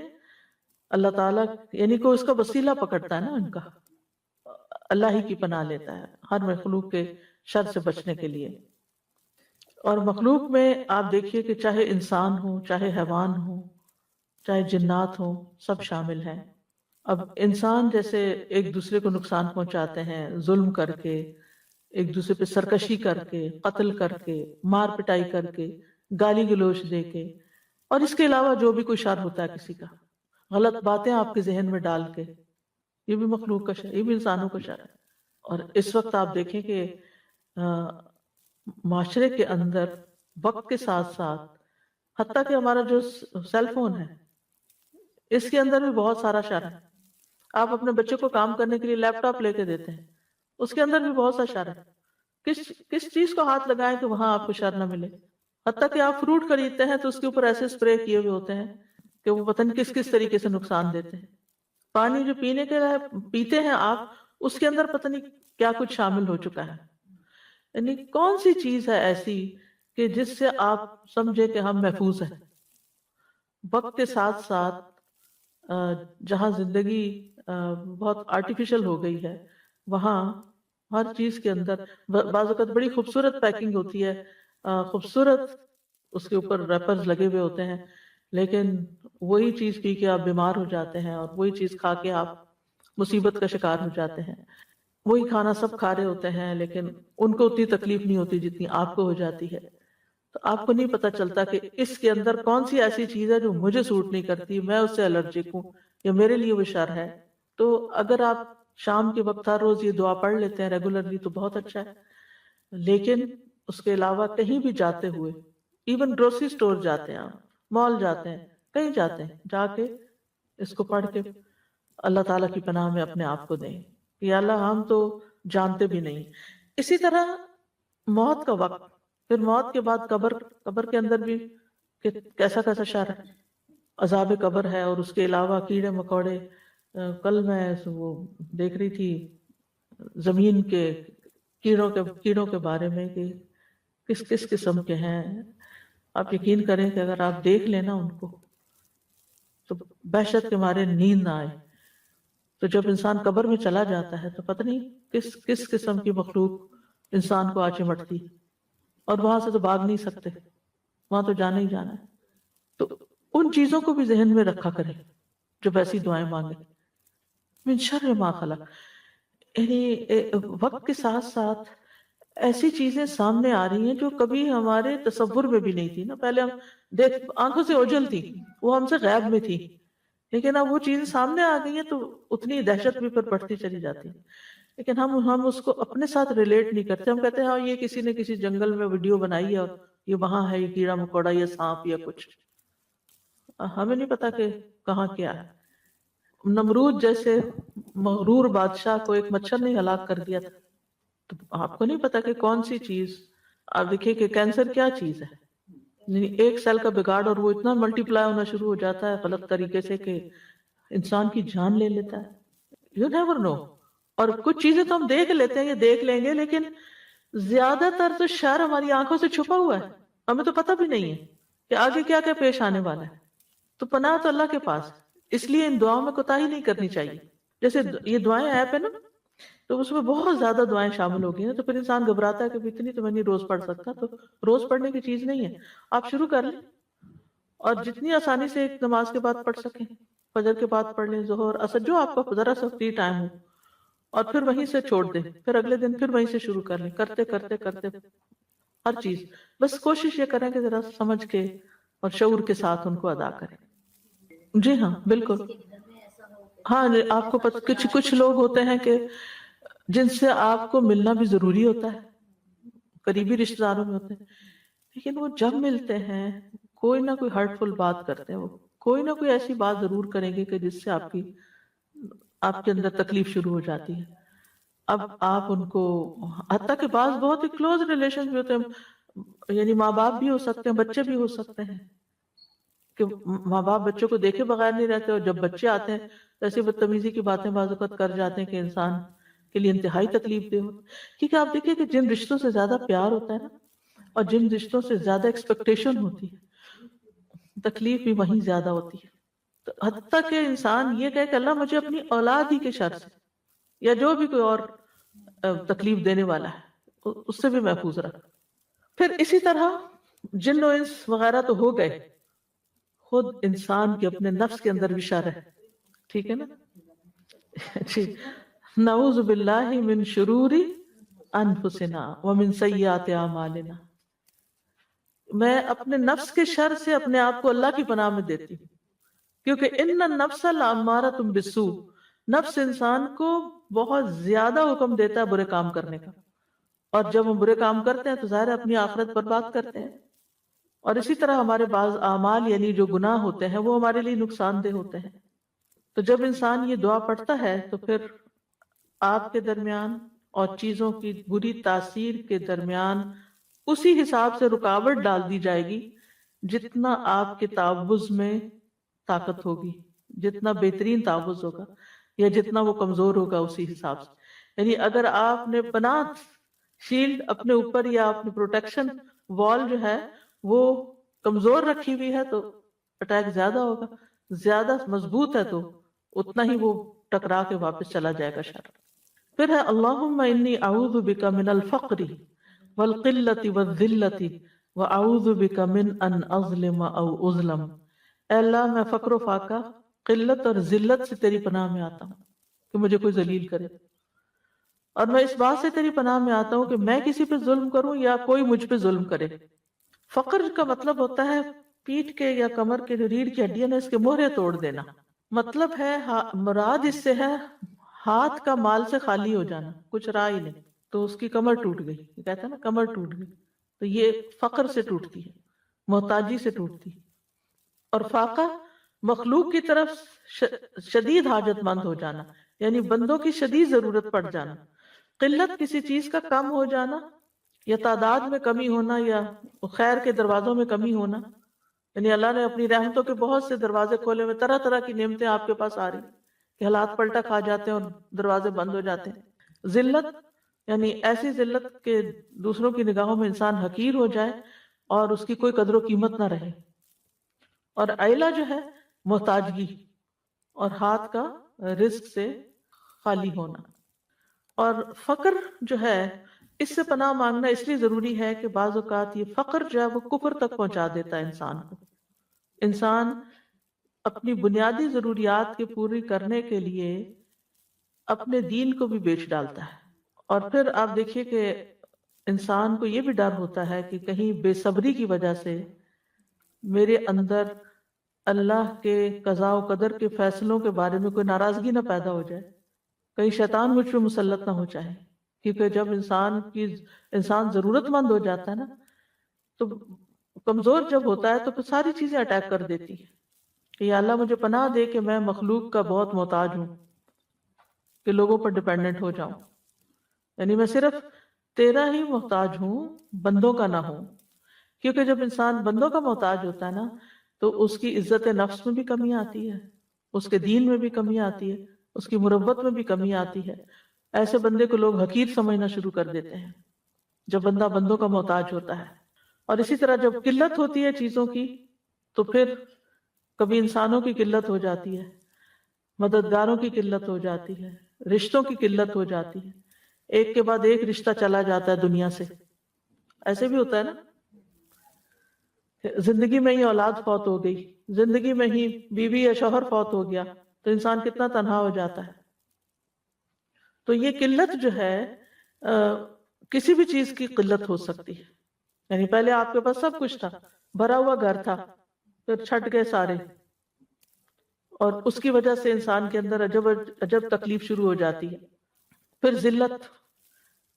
Speaker 1: اللہ تعالیٰ یعنی کو اس کا وسیلہ پکڑتا ہے نا، ان کا اللہ ہی کی پناہ لیتا ہے ہر مخلوق کے شر سے بچنے کے لیے۔ اور مخلوق میں آپ دیکھیے کہ چاہے انسان ہو، چاہے حیوان ہو، چاہے جنات ہو، سب شامل ہیں۔ اب انسان جیسے ایک دوسرے کو نقصان پہنچاتے ہیں ظلم کر کے، ایک دوسرے پہ سرکشی کر کے، قتل کر کے، مار پٹائی کر کے، گالی گلوچ دے کے، اور اس کے علاوہ جو بھی کوئی شر ہوتا ہے کسی کا، غلط باتیں آپ کے ذہن میں ڈال کے، یہ بھی مخلوق کا شر، یہ بھی انسانوں کا شر ہے۔ اور اس وقت آپ دیکھیں کہ معاشرے کے اندر وقت کے ساتھ ساتھ حتیٰ کہ ہمارا جو سیل فون ہے اس کے اندر بھی بہت سارا شر ہے۔ آپ اپنے بچے کو کام کرنے کے لیے لیپ ٹاپ لے کے دیتے ہیں، اس کے اندر بھی بہت سا شر ہے۔ کس چیز کو ہاتھ لگائیں کہ وہاں آپ کو شر نہ ملے۔ حتیٰ کہ آپ فروٹ خریدتے ہیں تو اس کے اوپر ایسے اسپرے کیے ہوئے ہوتے ہیں کہ وہ پتہ نہیں کس طریقے سے نقصان دیتے ہیں۔ پانی جو پینے کے لیے پیتے ہیں آپ، اس کے اندر پتہ نہیں کیا کچھ شامل ہو چکا ہے۔ یعنی کون سی چیز ہے ایسی کہ جس سے آپ سمجھے کہ ہم محفوظ ہیں۔ وقت کے ساتھ ساتھ جہاں زندگی بہت آرٹیفیشل ہو گئی ہے، وہاں ہر چیز کے اندر بعض اوقات بڑی خوبصورت پیکنگ ہوتی ہے، خوبصورت اس کے اوپر ریپرز لگے ہوئے ہوتے ہیں، لیکن وہی چیز پی کے آپ بیمار ہو جاتے ہیں اور وہی چیز کھا کے آپ مصیبت کا شکار ہو جاتے ہیں۔ وہی کھانا سب کھا رہے ہوتے ہیں لیکن ان کو اتنی تکلیف نہیں ہوتی جتنی آپ کو ہو جاتی ہے۔ تو آپ کو نہیں پتہ چلتا کہ اس کے اندر کون سی ایسی چیز ہے جو مجھے سوٹ نہیں کرتی، میں اس سے الرجک ہوں یا میرے لیے وہ شر ہے۔ تو اگر آپ شام کے وقت ہر روز یہ دعا پڑھ لیتے ہیں ریگولرلی تو بہت اچھا ہے، لیکن اس کے علاوہ کہیں بھی جاتے ہوئے، ایون گروسری سٹور جاتے ہیں، آپ مال جاتے ہیں، کہیں جاتے ہیں، جا کے اس کو پڑھ کے اللہ تعالیٰ کی پناہ میں اپنے آپ کو دیں کہ یا اللہ ہم تو جانتے بھی نہیں۔ اسی طرح موت کا وقت، پھر موت کے بعد قبر کے اندر بھی کیسا شر ہے، عذاب قبر ہے، اور اس کے علاوہ کیڑے مکوڑے۔ کل میں وہ دیکھ رہی تھی زمین کے کیڑوں کے بارے میں کہ کس قسم کے ہیں۔ آپ یقین کریں کہ اگر آپ دیکھ لینا ان کو تو وحشت کے مارے نیند نہ آئے۔ تو جب انسان قبر میں چلا جاتا ہے تو پتہ نہیں کس قسم کی مخلوق انسان کو آ چمٹتی، اور وہاں سے تو بھاگ نہیں سکتے، وہاں تو جانا ہی جانا ہے۔ تو ان چیزوں کو بھی ذہن میں رکھا کریں جب ایسی دعائیں مانگیں۔ من شر ما خلق، وقت کے ساتھ ساتھ ایسی چیزیں سامنے آ رہی ہیں جو کبھی ہمارے تصور میں بھی نہیں تھی نا. پہلے ہم دیکھ آنکھوں سے اوجھل تھی، وہ ہم سے غائب میں تھی، لیکن اب وہ چیزیں سامنے آ گئی ہیں تو اتنی دہشت بھی پر بڑھتی چلی جاتی ہے. لیکن ہم اس کو اپنے ساتھ ریلیٹ نہیں کرتے. ہم کہتے ہیں ہاں یہ کسی نے کسی جنگل میں ویڈیو بنائی ہے اور یہ وہاں ہے، یہ کیڑا مکوڑا یا سانپ یا کچھ. ہمیں نہیں پتا کہ کہاں کیا ہے. نمرود جیسے مغرور بادشاہ کو ایک مچھر نے ہلاک کر دیا تھا. تو آپ کو نہیں پتا کہ کون سی چیز. آپ دیکھیے کہ کینسر کیا چیز ہے، یعنی ایک سیل کا بگاڑ اور وہ اتنا ملٹی پلائی ہونا شروع ہو جاتا ہے غلط طریقے سے کہ انسان کی جان لے لیتا ہے. You never know. اور کچھ چیزیں تو ہم دیکھ لیتے ہیں، یہ دیکھ لیں گے، لیکن زیادہ تر تو شر ہماری آنکھوں سے چھپا ہوا ہے. ہمیں تو پتہ بھی نہیں ہے کہ آگے کیا کیا پیش آنے والا ہے. تو پناہ تو اللہ کے پاس. اس لیے ان دعاؤں میں کوتاہی نہیں کرنی چاہیے. جیسے یہ دعائیں ایپ ہے نا، تو اس میں بہت زیادہ دعائیں شامل ہو گئی ہیں، تو پھر انسان گھبراتا ہے کہ اتنی تو میں نہیں روز پڑھ سکتا. تو روز پڑھنے کی چیز نہیں ہے. آپ شروع کر لیں اور جتنی آسانی سے ایک نماز کے بعد پڑھ سکیں، فجر کے بعد پڑھ لیں، ظہر اثر جو آپ کا ذرا سا فری ٹائم ہو، اور پھر وہیں سے چھوڑ دیں. پھر اگلے دن پھر وہیں سے شروع کر لیں، کرتے کرتے کرتے ہر چیز. بس کوشش یہ کریں کہ ذرا سمجھ کے اور شعور کے ساتھ ان کو ادا کریں. جی ہاں بالکل. ہاں آپ کو کچھ لوگ ہوتے ہیں کہ جن سے آپ کو ملنا بھی ضروری ہوتا ہے، قریبی رشتہ داروں میں ہوتے ہیں، لیکن وہ جب ملتے ہیں کوئی نہ کوئی ہرٹ فل بات کرتے ہیں. وہ کوئی نہ کوئی ایسی بات ضرور کریں گے کہ جس سے آپ کے اندر تکلیف شروع ہو جاتی ہے. اب آپ ان کو، حتیٰ کہ بعض بہت ہی کلوز ریلیشن بھی ہوتے ہیں، یعنی ماں باپ بھی ہو سکتے ہیں، بچے بھی ہو سکتے ہیں، کہ ماں باپ بچوں کو دیکھے بغیر نہیں رہتے، اور جب بچے آتے ہیں تو ایسی بدتمیزی کی باتیں بعض اوقات کر جاتے ہیں کہ انسان کے لیے انتہائی تکلیف دہ ہوتا. کیونکہ آپ دیکھیں کہ جن رشتوں سے زیادہ پیار ہوتا ہے نا، اور جن رشتوں سے زیادہ ایکسپیکٹیشن ہوتی ہے، تکلیف بھی وہیں زیادہ ہوتی ہے. تو حتیٰ کہ انسان یہ کہے کہ اللہ مجھے اپنی اولاد ہی کے شر سے یا جو بھی کوئی اور تکلیف دینے والا ہے اس سے بھی محفوظ رکھ. پھر اسی طرح جن و انس وغیرہ تو ہو گئے، خود انسان کے اپنے نفس کے اندر بھی شر ہے. ٹھیک ہے نا جی. نعوذ باللہ من شرور انفسنا ومن سیئات اعمالنا. میں اپنے نفس کے شر سے اپنے آپ کو اللہ کی پناہ میں دیتی ہوں، کیونکہ ان النفس لامارۃ بالسوء، نفس انسان کو بہت زیادہ حکم دیتا ہے برے کام کرنے کا. اور جب ہم برے کام کرتے ہیں تو ظاہر ہے اپنی آخرت برباد کرتے ہیں. اور اسی طرح ہمارے بعض اعمال یعنی جو گناہ ہوتے ہیں وہ ہمارے لیے نقصان دہ ہوتے ہیں. تو جب انسان یہ دعا پڑھتا ہے تو پھر آپ کے درمیان اور چیزوں کی بری تاثیر کے درمیان اسی حساب سے رکاوٹ ڈال دی جائے گی جتنا آپ کے تعوذ میں طاقت ہوگی، جتنا بہترین تعوذ ہوگا یا جتنا وہ کمزور ہوگا اسی حساب سے. یعنی اگر آپ نے پناہ شیلڈ اپنے اوپر یا اپنی پروٹیکشن وال جو ہے وہ کمزور رکھی ہوئی ہے تو اٹیک زیادہ ہوگا، زیادہ مضبوط ہے تو اتنا ہی وہ ٹکرا کے واپس چلا جائے گا شر. پھر ہے اللہم انی اعوذ بک من الفقر والقلۃ والذلۃ واعوذ بک من ان اظلم او اظلم. اے اللہ میں فقر و فاقہ، قلت اور ذلت سے تیری پناہ میں آتا ہوں کہ مجھے کوئی ذلیل کرے، اور میں اس بات سے تیری پناہ میں آتا ہوں کہ میں کسی پہ ظلم کروں یا کوئی مجھ پہ ظلم کرے. فقر کا مطلب ہوتا ہے پیٹھ کے یا کمر کے جو ریڑھ کی ہڈیاں ہیں اس کے مہرے توڑ دینا. مطلب ہے مراد اس سے ہے ہاتھ کا مال سے خالی ہو جانا، کچھ رہا ہی نہیں. تو اس کی کمر ٹوٹ گئی، یہ کہتے ہیں نا کمر ٹوٹ گئی، تو یہ فقر سے ٹوٹتی ہے، محتاجی سے ٹوٹتی ہے. اور فاقہ مخلوق کی طرف شدید حاجت مند ہو جانا، یعنی بندوں کی شدید ضرورت پڑ جانا. قلت کسی چیز کا کم ہو جانا یا تعداد میں کمی ہونا یا خیر کے دروازوں میں کمی ہونا. یعنی اللہ نے اپنی رحمتوں کے بہت سے دروازے کھولے ہوئے، طرح طرح کی نعمتیں آپ کے پاس آ رہی کہ حالات پلٹا کھا جاتے ہیں اور دروازے بند ہو جاتے ہیں. ذلت یعنی ایسی ذلت کہ دوسروں کی نگاہوں میں انسان حقیر ہو جائے اور اس کی کوئی قدر و قیمت نہ رہے. اور عیلہ جو ہے محتاجگی اور ہاتھ کا رزق سے خالی ہونا. اور فقر جو ہے اس سے پناہ مانگنا اس لیے ضروری ہے کہ بعض اوقات یہ فقر جو ہے وہ کفر تک پہنچا دیتا ہے انسان کو. انسان اپنی بنیادی ضروریات کے پوری کرنے کے لیے اپنے دین کو بھی بیچ ڈالتا ہے۔ اور پھر آپ دیکھیے کہ انسان کو یہ بھی ڈر ہوتا ہے کہ کہیں بے صبری کی وجہ سے میرے اندر اللہ کے قضاء و قدر کے فیصلوں کے بارے میں کوئی ناراضگی نہ پیدا ہو جائے، کہیں شیطان مجھ پہ مسلط نہ ہو جائے۔ کیونکہ جب انسان ضرورت مند ہو جاتا ہے نا، تو کمزور جب ہوتا ہے تو پھر ساری چیزیں اٹیک کر دیتی ہے کہ یا اللہ مجھے پناہ دے کہ میں مخلوق کا بہت محتاج ہوں، کہ لوگوں پر ڈیپینڈنٹ ہو جاؤں، یعنی میں صرف تیرا ہی محتاج ہوں، بندوں کا نہ ہوں۔ کیونکہ جب انسان بندوں کا محتاج ہوتا ہے نا تو اس کی عزت نفس میں بھی کمی آتی ہے، اس کے دین میں بھی کمی آتی ہے، اس کی مربت میں بھی کمی آتی ہے۔ ایسے بندے کو لوگ حقیر سمجھنا شروع کر دیتے ہیں جب بندہ بندوں کا محتاج ہوتا ہے۔ اور اسی طرح جب قلت ہوتی ہے چیزوں کی تو پھر کبھی انسانوں کی قلت ہو جاتی ہے، مددگاروں کی قلت ہو جاتی ہے، رشتوں کی قلت ہو جاتی ہے، ایک کے بعد ایک رشتہ چلا جاتا ہے دنیا سے۔ ایسے بھی ہوتا ہے نا، زندگی میں ہی اولاد فوت ہو گئی، زندگی میں ہی بیوی یا شوہر فوت ہو گیا تو انسان کتنا تنہا ہو جاتا ہے۔ تو یہ قلت جو ہے کسی بھی چیز کی قلت ہو سکتی ہے، یعنی پہلے آپ کے پاس سب کچھ تھا، بھرا ہوا گھر تھا، پھر چھٹ گئے سارے، اور اس کی وجہ سے انسان کے اندر عجب تکلیف شروع ہو جاتی ہے۔ پھر ذلت،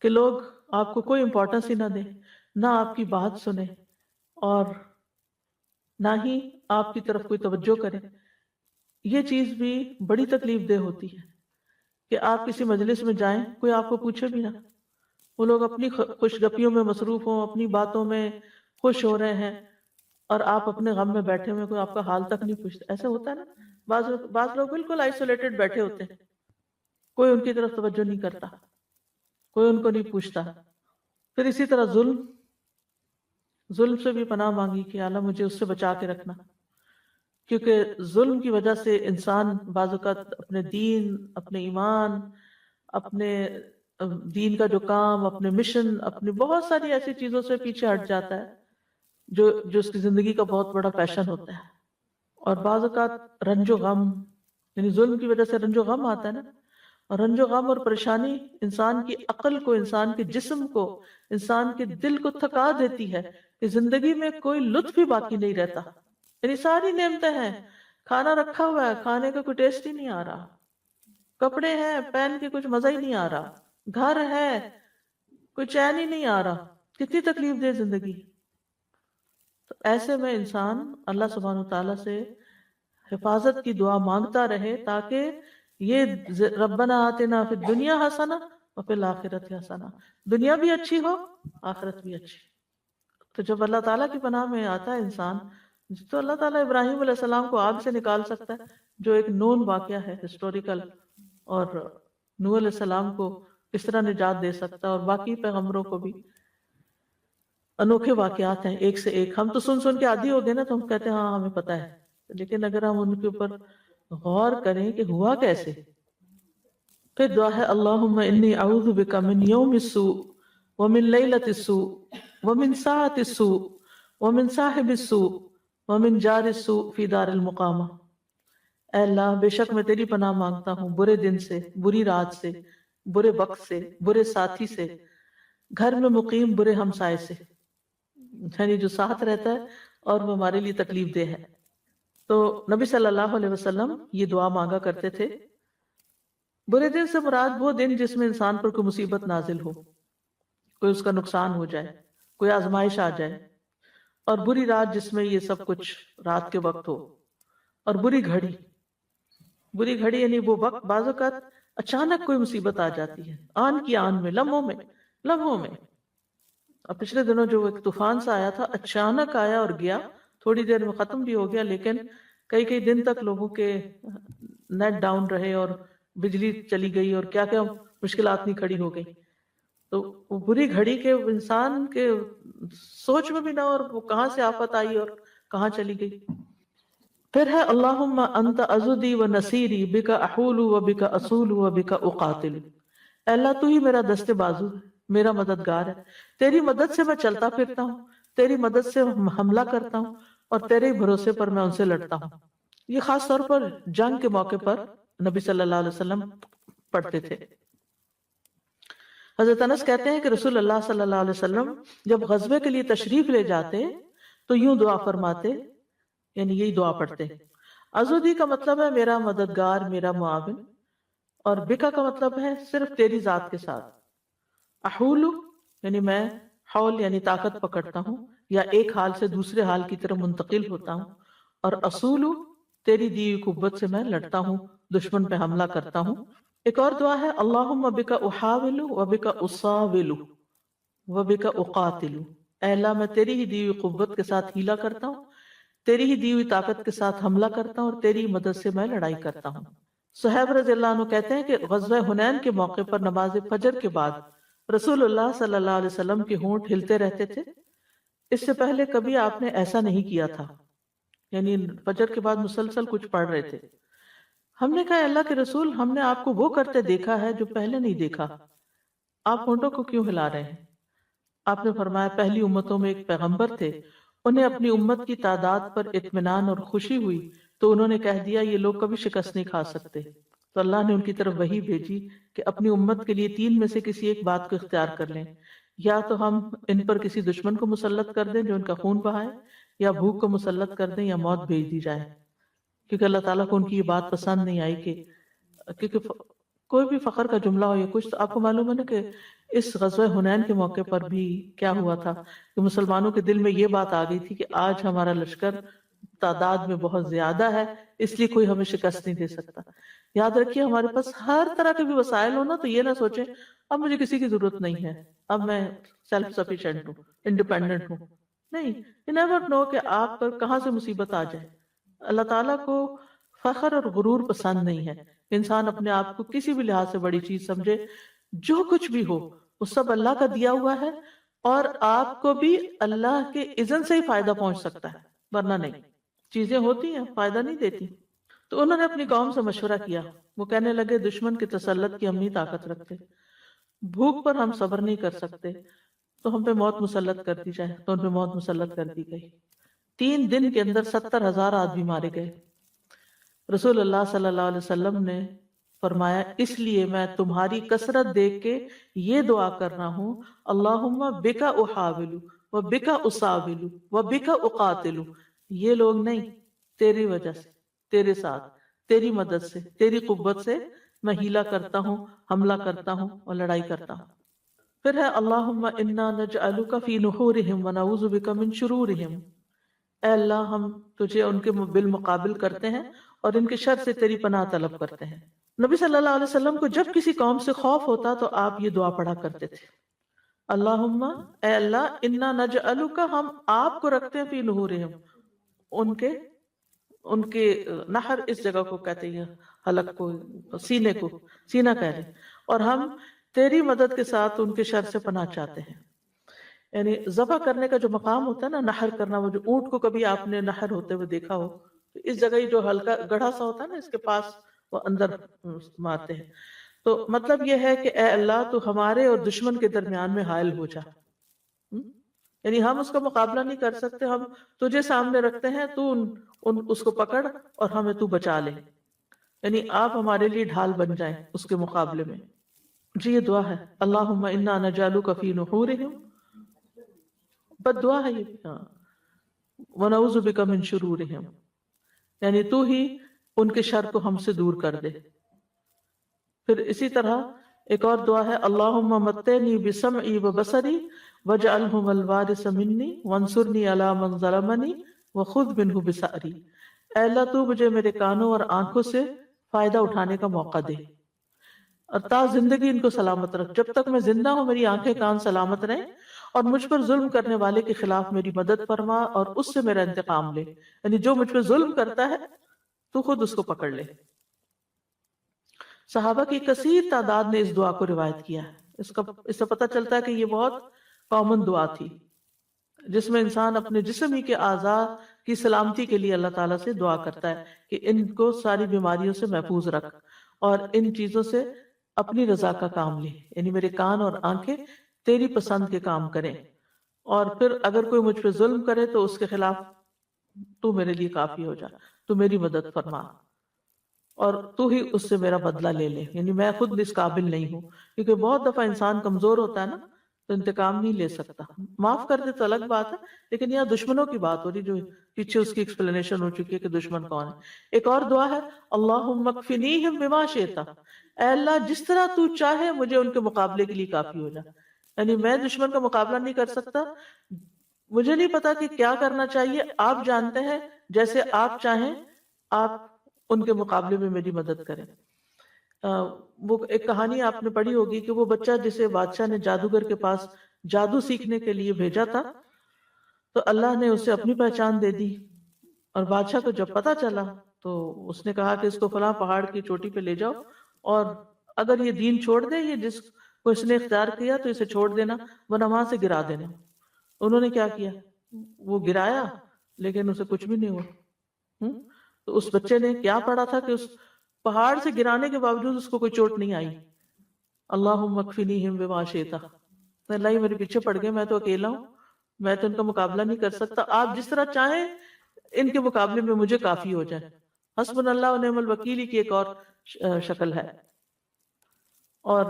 Speaker 1: کہ لوگ آپ کو کوئی امپورٹنس ہی نہ دیں، نہ آپ کی بات سنیں، اور نہ ہی آپ کی طرف کوئی توجہ کریں۔ یہ چیز بھی بڑی تکلیف دہ ہوتی ہے کہ آپ کسی مجلس میں جائیں، کوئی آپ کو پوچھے بھی نہ، وہ لوگ اپنی خوش گپیوں میں مصروف ہوں، اپنی باتوں میں خوش ہو رہے ہیں، اور آپ اپنے غم میں بیٹھے ہوئے، کوئی آپ کا حال تک نہیں پوچھتا۔ ایسا ہوتا ہے نا، بعض لوگ بالکل آئسولیٹڈ بیٹھے ہوتے ہیں، کوئی ان کی طرف توجہ نہیں کرتا، کوئی ان کو نہیں پوچھتا۔ پھر اسی طرح ظلم سے بھی پناہ مانگی کہ اللہ مجھے اس سے بچا کے رکھنا، کیونکہ ظلم کی وجہ سے انسان بعض اوقات اپنے دین، اپنے ایمان، اپنے دین کا جو کام، اپنے مشن، اپنی بہت ساری ایسی چیزوں سے پیچھے ہٹ جاتا ہے جو اس کی زندگی کا بہت بڑا پیشن ہوتا ہے۔ اور بعض اوقات رنج و غم، یعنی ظلم کی وجہ سے رنج و غم آتا ہے نا، اور رنج و غم اور پریشانی انسان کی عقل کو، انسان کے جسم کو، انسان کے دل کو تھکا دیتی ہے کہ زندگی میں کوئی لطف ہی باقی نہیں رہتا۔ یعنی ساری نعمتیں ہیں، کھانا رکھا ہوا ہے، کھانے کا کوئی ٹیسٹ ہی نہیں آ رہا، کپڑے ہیں پہن کے کچھ مزہ ہی نہیں آ رہا، گھر ہے کوئی چین ہی نہیں آ رہا، کتنی تکلیف دہ زندگی۔ تو ایسے میں انسان اللہ سبحانہ وتعالیٰ سے حفاظت کی دعا مانگتا رہے تاکہ یہ ربنا آتنا فی الدنیا حسنہ وفی الآخرۃ حسنہ، دنیا بھی اچھی ہو، آخرت بھی اچھی۔ تو جب اللہ تعالیٰ کی پناہ میں آتا ہے انسان، تو اللہ تعالیٰ ابراہیم علیہ السلام کو آگ سے نکال سکتا ہے، جو ایک نون واقعہ ہے ہسٹوریکل، اور نوح علیہ السلام کو اس طرح نجات دے سکتا ہے، اور باقی پیغمبروں کو بھی۔ انوکھے واقعات ہیں ایک سے ایک، ہم تو سن کے عادی ہو گئے نا، تو ہم کہتے ہیں ہاں ہمیں پتہ ہے، لیکن اگر ہم ان کے اوپر غور کریں کہ ہوا کیسے۔ پھر دعا ہے اللہم انی اعوذ بک من یوم السوء ومن لیلۃ السوء ومن ساعۃ السوء ومن صاحب السوء ومن جار السوء فی دار المقامہ۔ اے اللہ بے شک میں تیری پناہ مانگتا ہوں برے دن سے، بری رات سے، برے وقت سے، برے ساتھی سے، گھر میں مقیم برے ہمسائے سے، یعنی جو ساتھ رہتا ہے اور وہ ہمارے لیے تکلیف دہ ہے۔ تو نبی صلی اللہ علیہ وسلم یہ دعا مانگا کرتے تھے۔ برے دن سے مراد وہ دن جس میں انسان پر کوئی مصیبت نازل ہو، کوئی اس کا نقصان ہو جائے، کوئی آزمائش آ جائے، اور بری رات جس میں یہ سب کچھ رات کے وقت ہو، اور بری گھڑی یعنی وہ وقت بعض اوقات اچانک کوئی مصیبت آ جاتی ہے، آن کی آن میں، لمحوں میں۔ اب پچھلے دنوں جو ایک طوفان سا آیا تھا، اچانک آیا اور گیا، تھوڑی دیر میں ختم بھی ہو گیا، لیکن کئی دن تک لوگوں کے نیٹ ڈاؤن رہے، اور بجلی چلی گئی، اور کیا مشکلات نہیں کھڑی ہو گئی۔ تو وہ بری گھڑی کے انسان کے سوچ میں بھی نہ، اور وہ کہاں سے آفت آئی اور کہاں چلی گئی۔ پھر ہے اللہم انت عضدی و نصیری بک احول و بک اصول و بک اقاتل۔ اے اللہ تو ہی میرا دست بازو ہے، میرا مددگار ہے، تیری مدد سے میں چلتا پھرتا ہوں، تیری مدد سے حملہ کرتا ہوں، اور تیرے بھروسے پر میں ان سے لڑتا ہوں۔ یہ خاص طور پر جنگ کے موقع پر نبی صلی اللہ علیہ وسلم پڑھتے تھے۔ حضرت انس کہتے ہیں کہ رسول اللہ صلی اللہ علیہ وسلم جب غزوے کے لیے تشریف لے جاتے تو یوں دعا فرماتے، یعنی یہی دعا پڑھتے، عضدی کا مطلب ہے میرا مددگار، میرا معاون، اور بکا کا مطلب ہے صرف تیری ذات کے ساتھ، احول یعنی میں حول یعنی طاقت پکڑتا ہوں یا ایک حال سے دوسرے حال کی طرف منتقل ہوتا ہوں، اور اصول تیری دی ہوئی قوت سے میں لڑتا ہوں، دشمن پہ حملہ کرتا ہوں۔ ایک اور دعا ہے اللہم بک احاول و بک اصاول و بک اقاتل، اے اللہ میں تیری ہی دی ہوئی قوت کے ساتھ ہیلا کرتا ہوں، تیری ہی دی ہوئی طاقت کے ساتھ حملہ کرتا ہوں، اور تیری مدد سے میں لڑائی کرتا ہوں۔ صہیب رضی اللہ عنہ کہتے ہیں کہ غزوہ حنین کے موقع پر نماز فجر کے بعد رسول اللہ صلی اللہ علیہ وسلم کے ہونٹ ہلتے رہتے تھے، اس سے پہلے کبھی آپ نے ایسا نہیں کیا تھا، یعنی فجر کے بعد مسلسل کچھ پڑھ رہے تھے۔ ہم نے کہا اللہ کے رسول، ہم نے آپ کو وہ کرتے دیکھا ہے جو پہلے نہیں دیکھا، آپ ہونٹوں کو کیوں ہلا رہے ہیں؟ آپ نے فرمایا پہلی امتوں میں ایک پیغمبر تھے، انہیں اپنی امت کی تعداد پر اطمینان اور خوشی ہوئی تو انہوں نے کہہ دیا یہ لوگ کبھی شکست نہیں کھا سکتے، تو اللہ نے ان کی طرف وحی بھیجی کہ اپنی امت کے لیے 3 میں سے کسی ایک بات کو اختیار کر لیں، یا تو ہم ان پر کسی دشمن کو مسلط کر دیں جو ان کا خون بہائے، یا بھوک کو مسلط کر دیں، یا موت بھیج دی جائے، کیونکہ اللہ تعالیٰ کو ان کی یہ بات پسند نہیں آئی کہ کیونکہ کوئی بھی فخر کا جملہ ہو یا کچھ، تو آپ کو معلوم ہے نا کہ اس غزوہ حنین کے موقع پر بھی کیا ہوا تھا کہ مسلمانوں کے دل میں یہ بات آ گئی تھی کہ آج ہمارا لشکر تعداد میں بہت زیادہ ہے، اس لیے کوئی ہمیں شکست نہیں دے سکتا۔ یاد رکھیے ہمارے پاس ہر طرح کے بھی وسائل ہونا تو یہ نہ سوچیں اب مجھے کسی کی ضرورت نہیں ہے، اب میں سیلف سفیشینٹ ہوں، انڈیپینڈنٹ ہوں، نہیں، you never know کہ آپ پر کہاں سے مصیبت آ جائے۔ اللہ تعالیٰ کو فخر اور غرور پسند نہیں ہے، انسان اپنے آپ کو کسی بھی لحاظ سے بڑی چیز سمجھے، جو کچھ بھی ہو وہ سب اللہ کا دیا ہوا ہے، اور آپ کو بھی اللہ کے اذن سے ہی فائدہ پہنچ سکتا ہے، ورنہ نہیں۔ چیزیں ہوتی ہیں فائدہ نہیں دیتی۔ تو انہوں نے اپنی قوم سے مشورہ کیا، وہ کہنے لگے دشمن کے تسلط کی ہم نہیں طاقت رکھتے، بھوک پر ہم صبر نہیں کر سکتے، تو ہم پہ موت مسلط کر دی جائے، تو ان پہ موت مسلط کر دی گئی۔ 3 دن کے اندر 70,000 آدمی مارے گئے۔ رسول اللہ صلی اللہ علیہ وسلم نے فرمایا اس لیے میں تمہاری کثرت دیکھ کے یہ دعا کر رہا ہوں، اللہم بکا احاول و بکا اصاول و بکا اقاتل، یہ لوگ نہیں، تیری وجہ سے، تیرے ساتھ، تیری مدد سے، تیری قوت سے میں ہیلا کرتا ہوں، حملہ کرتا ہوں اور لڑائی کرتا ہوں۔ پھر ہے اللہم انا نجعلک فی نحورہم ونعوذ بک من شرورہم، اے اللہ ہم تجھے ان کے بالمقابل کرتے ہیں اور ان کے شر سے تیری پناہ طلب کرتے ہیں۔ نبی صلی اللہ علیہ وسلم کو جب کسی قوم سے خوف ہوتا تو آپ یہ دعا پڑھا کرتے تھے، اللہم اے اللہ انا نجعلک، ہم آپ کو رکھتے ہیں فی نحورہم، ان کے نحر اس جگہ کو کہتے ہیں حلق کو، سینے کو، سینہ کہہ رہے، اور ہم تیری مدد کے ساتھ ان کے شر سے پناہ چاہتے ہیں۔ یعنی ذبح کرنے کا جو مقام ہوتا ہے نا، نحر کرنا، وہ جو اونٹ کو کبھی آپ نے نحر ہوتے ہوئے دیکھا ہو، اس جگہ یہ جو ہلکا گڑھا سا ہوتا ہے نا، اس کے پاس وہ اندر مارتے ہیں۔ تو مطلب یہ ہے کہ اے اللہ تو ہمارے اور دشمن کے درمیان میں حائل ہو جا، یعنی ہم اس کا مقابلہ نہیں کر سکتے، ہم تجھے سامنے رکھتے ہیں، تو اس کو پکڑ اور ہمیں تو بچا لے، یعنی آپ ہمارے لیے ڈھال بن جائیں اس کے مقابلے میں۔ جی یہ دعا ہے، اللہم انا نجعلک فی نحورہم، بد دعا ہے یہ، ونعوذ بک من شرورہم، یعنی تو ہی ان کے شر کو ہم سے دور کر دے۔ پھر اسی طرح ایک اور دعا ہے، اللہم متعنی بسمعی وبصری واجعلہم الوارث منی وانصرنی علی من ظلمنی وخذ منہ بثأری، اے اللہ تو مجھے میرے کانوں اور آنکھوں سے فائدہ اٹھانے کا موقع دے، اور تا زندگی ان کو سلامت رکھ، جب تک میں زندہ ہوں میری آنکھیں کان سلامت رہیں، اور مجھ پر ظلم کرنے والے کے خلاف میری مدد فرما اور اس سے میرا انتقام لے، یعنی جو مجھ پر ظلم کرتا ہے تو خود اس کو پکڑ لے۔ صحابہ کی کثیر تعداد نے اس دعا کو روایت کیا ہے، اس سے پتہ چلتا ہے کہ یہ بہت کامن دعا تھی، جس میں انسان اپنے جسم ہی کے اعضاء کی سلامتی کے لیے اللہ تعالیٰ سے دعا کرتا ہے کہ ان کو ساری بیماریوں سے محفوظ رکھ اور ان چیزوں سے اپنی رضا کا کام لے، یعنی میرے کان اور آنکھیں تیری پسند کے کام کریں، اور پھر اگر کوئی مجھ پہ ظلم کرے تو اس کے خلاف تو میرے لیے کافی ہو جا، تو میری مدد فرما۔ اور تو ہی اس سے میرا بدلہ لے لے، یعنی میں خود اس قابل نہیں ہوں، کیونکہ بہت دفعہ انسان کمزور ہوتا ہے نا تو انتقام نہیں لے سکتا، معاف کر دے تو الگ بات ہے، لیکن یہاں دشمنوں کی بات ہو رہی، جو پیچھے اس کی ایکسپلینیشن ہو چکی ہے کہ دشمن کون ہے۔ ایک اور دعا ہے اللہم اکفنیہم بما شئت، اے اللہ جس طرح تو چاہے مجھے ان کے مقابلے کے لیے کافی ہو جا، یعنی میں دشمن کا مقابلہ نہیں کر سکتا، مجھے نہیں پتا کہ کیا کرنا چاہیے، آپ جانتے ہیں، جیسے آپ چاہیں آپ ان کے مقابلے میں میری مدد کریں۔ وہ ایک کہانی آپ نے پڑھی ہوگی کہ وہ بچہ جسے بادشاہ نے جادوگر کے پاس جادو سیکھنے کے لیے بھیجا تھا، تو اللہ نے اسے اپنی پہچان دے دی، اور بادشاہ کو جب پتا چلا تو اس نے کہا کہ اس کو فلاں پہاڑ کی چوٹی پہ لے جاؤ، اور اگر یہ دین چھوڑ دے، یہ جس کو اس نے اختیار کیا تو اسے چھوڑ دینا، ورنہ وہاں سے گرا دینا۔ انہوں نے کیا کیا، وہ گرایا لیکن اسے کچھ بھی نہیں ہوا۔ تو اس بچے نے کیا پڑھا تھا کہ اس پہاڑ سے گرانے کے باوجود اس کو کوئی چوٹ نہیں آئی۔ اللہم اکفنیہم بما شئت، اللہ ہی میرے پیچھے پڑ گئے، میں تو اکیلا ہوں، میں تو ان کا مقابلہ نہیں کر سکتا، آپ جس طرح چاہیں ان کے مقابلے میں مجھے کافی ہو جائے۔ حسبنا اللہ و نعم الوکیل کی ایک اور شکل ہے۔ اور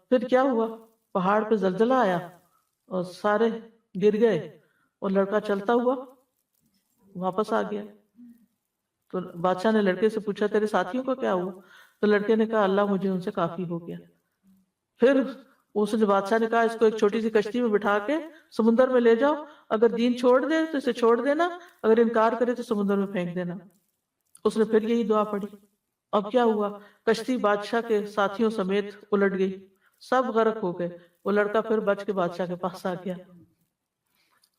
Speaker 1: پھر کیا ہوا، پہاڑ پہ زلزلہ آیا اور سارے گر گئے، اور لڑکا چلتا ہوا واپس آ گیا۔ تو بادشاہ نے لڑکے سے پوچھا تیرے ساتھیوں کو کیا ہوا، تو لڑکے نے کہا اللہ مجھے ان سے کافی ہو گیا۔ پھر اس نے بادشاہ نے کہا اس کو ایک چھوٹی سی کشتی میں بٹھا کے سمندر میں لے جاؤ، اگر دین چھوڑ دے تو اسے چھوڑ دینا، اگر انکار کرے تو سمندر میں پھینک دینا۔ اس نے پھر یہی دعا پڑھی۔ اب کیا ہوا، کشتی بادشاہ کے ساتھیوں سمیت الٹ گئی، سب غرق ہو گئے، وہ لڑکا پھر بچ کے بادشاہ کے پاس آ گیا۔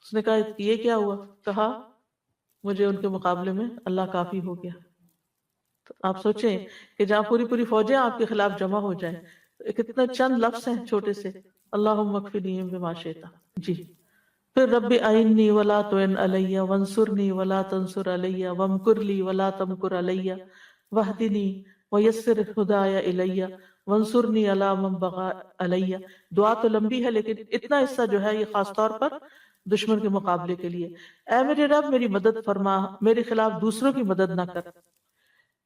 Speaker 1: اس نے کہا یہ کیا ہوا، کہا مجھے ان کے مقابلے میں اللہ کافی ہو گیا۔ تو آپ سوچیں کہ جہاں پوری پوری فوجیں آپ کے خلاف جمع ہو جائیں، کتنے چند لفظ ہیں چھوٹے سے، اللہم اکفنیہم بما شئت۔ جی پھر رب اعنی ولا تعن علی وانصرنی ولا تنصر علی وامکر لی ولا تمکر علی واہدنی ویسر ہدای الی وانصرنی علی من بغی علی۔ دعا تو لمبی ہے لیکن اتنا حصہ جو ہے یہ خاص طور پر دشمن کے مقابلے کے لیے۔ اے میرے رب میری مدد فرما، میرے خلاف دوسروں کی مدد نہ کر،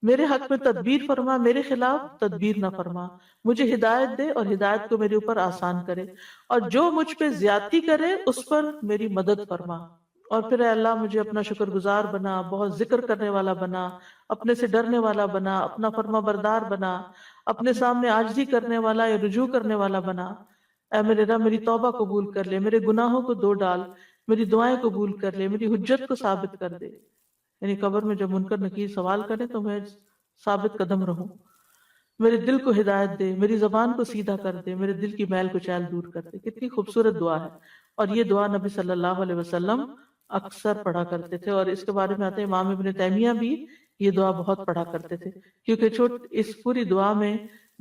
Speaker 1: میرے حق میں تدبیر فرما، میرے خلاف تدبیر نہ فرما، مجھے ہدایت دے اور ہدایت کو میرے اوپر آسان کرے، اور جو مجھ پہ زیادتی کرے اس پر میری مدد فرما۔ اور پھر اے اللہ مجھے اپنا شکر گزار بنا، بہت ذکر کرنے والا بنا، اپنے سے ڈرنے والا بنا، اپنا فرما بردار بنا، اپنے سامنے عاجزی کرنے والا یا رجوع کرنے والا بنا۔ اے میرے رب میری توبہ قبول کر لے، میرے گناہوں کو دھو ڈال، میری دعائیں قبول کر لے، میری حجت کو ثابت کر دے، یعنی قبر میں جب منکر نکیر سوال کرے تو میں ثابت قدم رہوں۔ میرے دل کو ہدایت دے، میری زبان کو سیدھا کر دے، میرے دل کی میل کو چیل دور کر دے۔ کتنی خوبصورت دعا ہے، اور یہ دعا نبی صلی اللہ علیہ وسلم اکثر پڑھا کرتے تھے، اور اس کے بارے میں آتے ہیں امام ابن تیمیہ بھی یہ دعا بہت پڑھا کرتے تھے، کیونکہ اس پوری دعا میں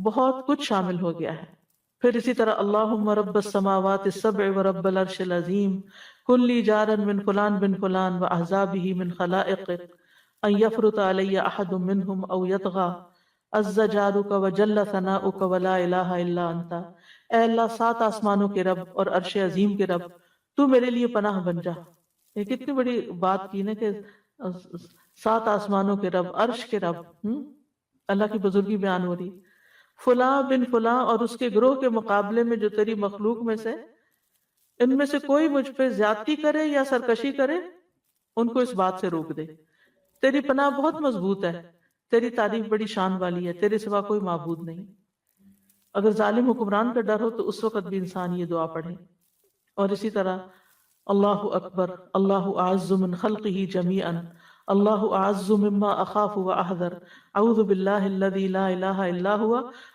Speaker 1: بہت کچھ شامل ہو گیا ہے۔ پھر اسی طرح اللہم رب السماوات السبع ورب العرش العظیم کن لی جارا من فلان بن فلان واحزابہ من خلائقک ان یفرط علی احد منہم او یطغى عز جارک وجل ثناؤک ولا الہ الا انت۔ اے اللہ 7 آسمانوں کے رب اور عرش عظیم کے رب، تو میرے لیے پناہ بن جا۔ یہ کتنی بڑی بات کی نا کہ 7 آسمانوں کے رب، عرش کے رب، اللہ کی بزرگی بیان ہو رہی۔ فلاں بن فلاں اور اس کے گروہ کے مقابلے میں جو تیری مخلوق میں سے ان میں سے کوئی مجھ پہ زیادتی کرے یا سرکشی کرے، ان کو اس بات سے روک دے۔ تیری پناہ بہت مضبوط ہے، تیری تعریف بڑی شان والی ہے، تیرے سوا کوئی معبود نہیں۔ اگر ظالم حکمران کا ڈر ہو تو اس وقت بھی انسان یہ دعا پڑھے۔ اور اسی طرح اللہ اکبر، اللہ اعز من خلقہ جمیعا، اللہ اعز مما اخاف واحذر، اعوذ باللہ الذی لا الہ الا هو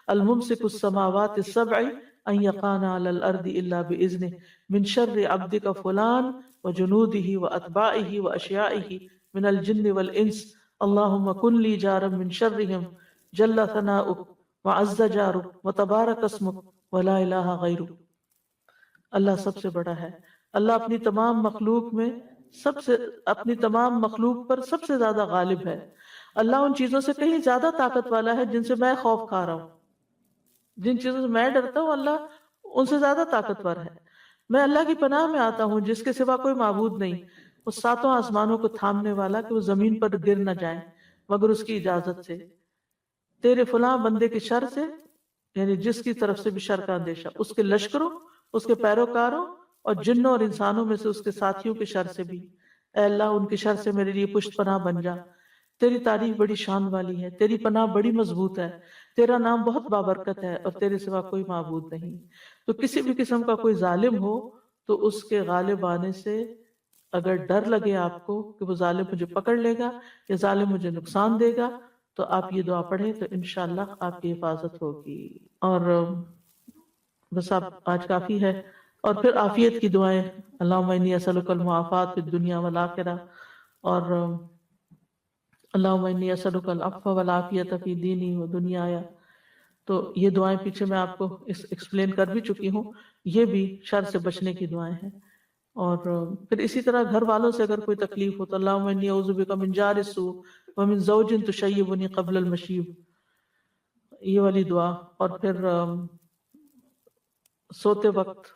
Speaker 1: الممسک السماوات السبع ان یقعن علی الارض الا باذنہ من شر عبدک فلان وجنودہ واتباعہ واشیاعہ من الجن والانس اللہم کن لی جارا من شرہم جل ثناؤک وعز جارک وتبارک اسمک ولا الہ غیرک۔ اللہ سب سے بڑا ہے، اللہ اپنی تمام مخلوق پر سب سے زیادہ غالب ہے۔ اللہ ان چیزوں سے کہیں زیادہ طاقت والا ہے جن سے میں خوف کھا رہا ہوں، جن چیزوں سے میں ڈرتا ہوں اللہ ان سے زیادہ طاقتور ہے۔ میں اللہ کی پناہ میں آتا ہوں جس کے سوا کوئی معبود نہیں، اس 7 آسمانوں کو تھامنے والا کہ وہ زمین پر گر نہ جائیں مگر اس کی اجازت سے، تیرے فلاں بندے کے شر سے، یعنی جس کی طرف سے بھی شر کا اندیشہ، اس کے لشکروں، اس کے پیروکاروں اور جنوں اور انسانوں میں سے اس کے ساتھیوں کے شر سے بھی، اے اللہ ان کے شر سے میرے لیے پشت پناہ بن جا۔ تیری تعریف بڑی شان والی ہے، تیری پناہ بڑی مضبوط ہے، تیرا نام بہت بابرکت ہے اور تیرے سوا کوئی معبود نہیں۔ تو کسی بھی قسم کا کوئی ظالم ہو تو اس کے غالب آنے سے اگر ڈر لگے آپ کو کہ وہ ظالم مجھے پکڑ لے گا یا ظالم مجھے نقصان دے گا، تو آپ یہ دعا پڑھیں تو انشاءاللہ آپ کی حفاظت ہوگی۔ اور بس آپ آج کافی ہے۔ اور پھر عافیت کی دعائیں، اللہم انی اسألک المعافات فی الدنیا والآخرہ، اور اللہم انی اسألک العفو والعافیت فی دینی و دنیایا۔ تو یہ دعائیں پیچھے میں آپ کو ایکسپلین کر بھی چکی ہوں، یہ بھی شر سے بچنے کی دعائیں ہیں۔ اور پھر اسی طرح گھر والوں سے اگر کوئی تکلیف ہو تو اللہم انی اعوذ بک من جار السوء ومن زوج تشیبنی قبل المشیب، یہ والی دعا۔ اور پھر سوتے وقت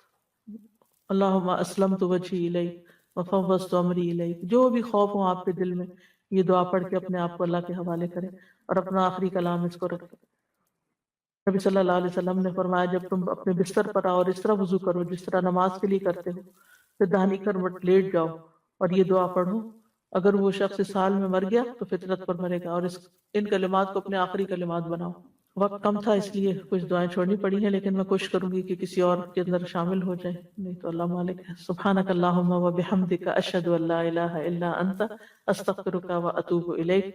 Speaker 1: اللہم اسلمت وجہی الیک وفوضت امری الیک، جو بھی خوف ہو آپ کے دل میں یہ دعا پڑھ کے اپنے آپ کو اللہ کے حوالے کریں اور اپنا آخری کلام اس کو رکھیں۔ نبی صلی اللہ علیہ وسلم نے فرمایا جب تم اپنے بستر پر آؤ اور اس طرح وضو کرو جس طرح نماز کے لیے کرتے ہو، پھر دہنی کروٹ لیٹ جاؤ اور یہ دعا پڑھو، اگر وہ شخص اس حال میں مر گیا تو فطرت پر مرے گا، اور ان کلمات کو اپنے آخری کلمات بناؤ۔ وقت کم تھا اس لیے کچھ دعائیں چھوڑنی پڑی ہیں، لیکن میں کوشش کروں گی کہ کسی اور کے اندر شامل ہو جائے، نہیں تو اللہ مالک ہے۔ سبحانک اللہم و بحمدک اشہد ان لا الہ الا انت استغفرک و اتوب الیک۔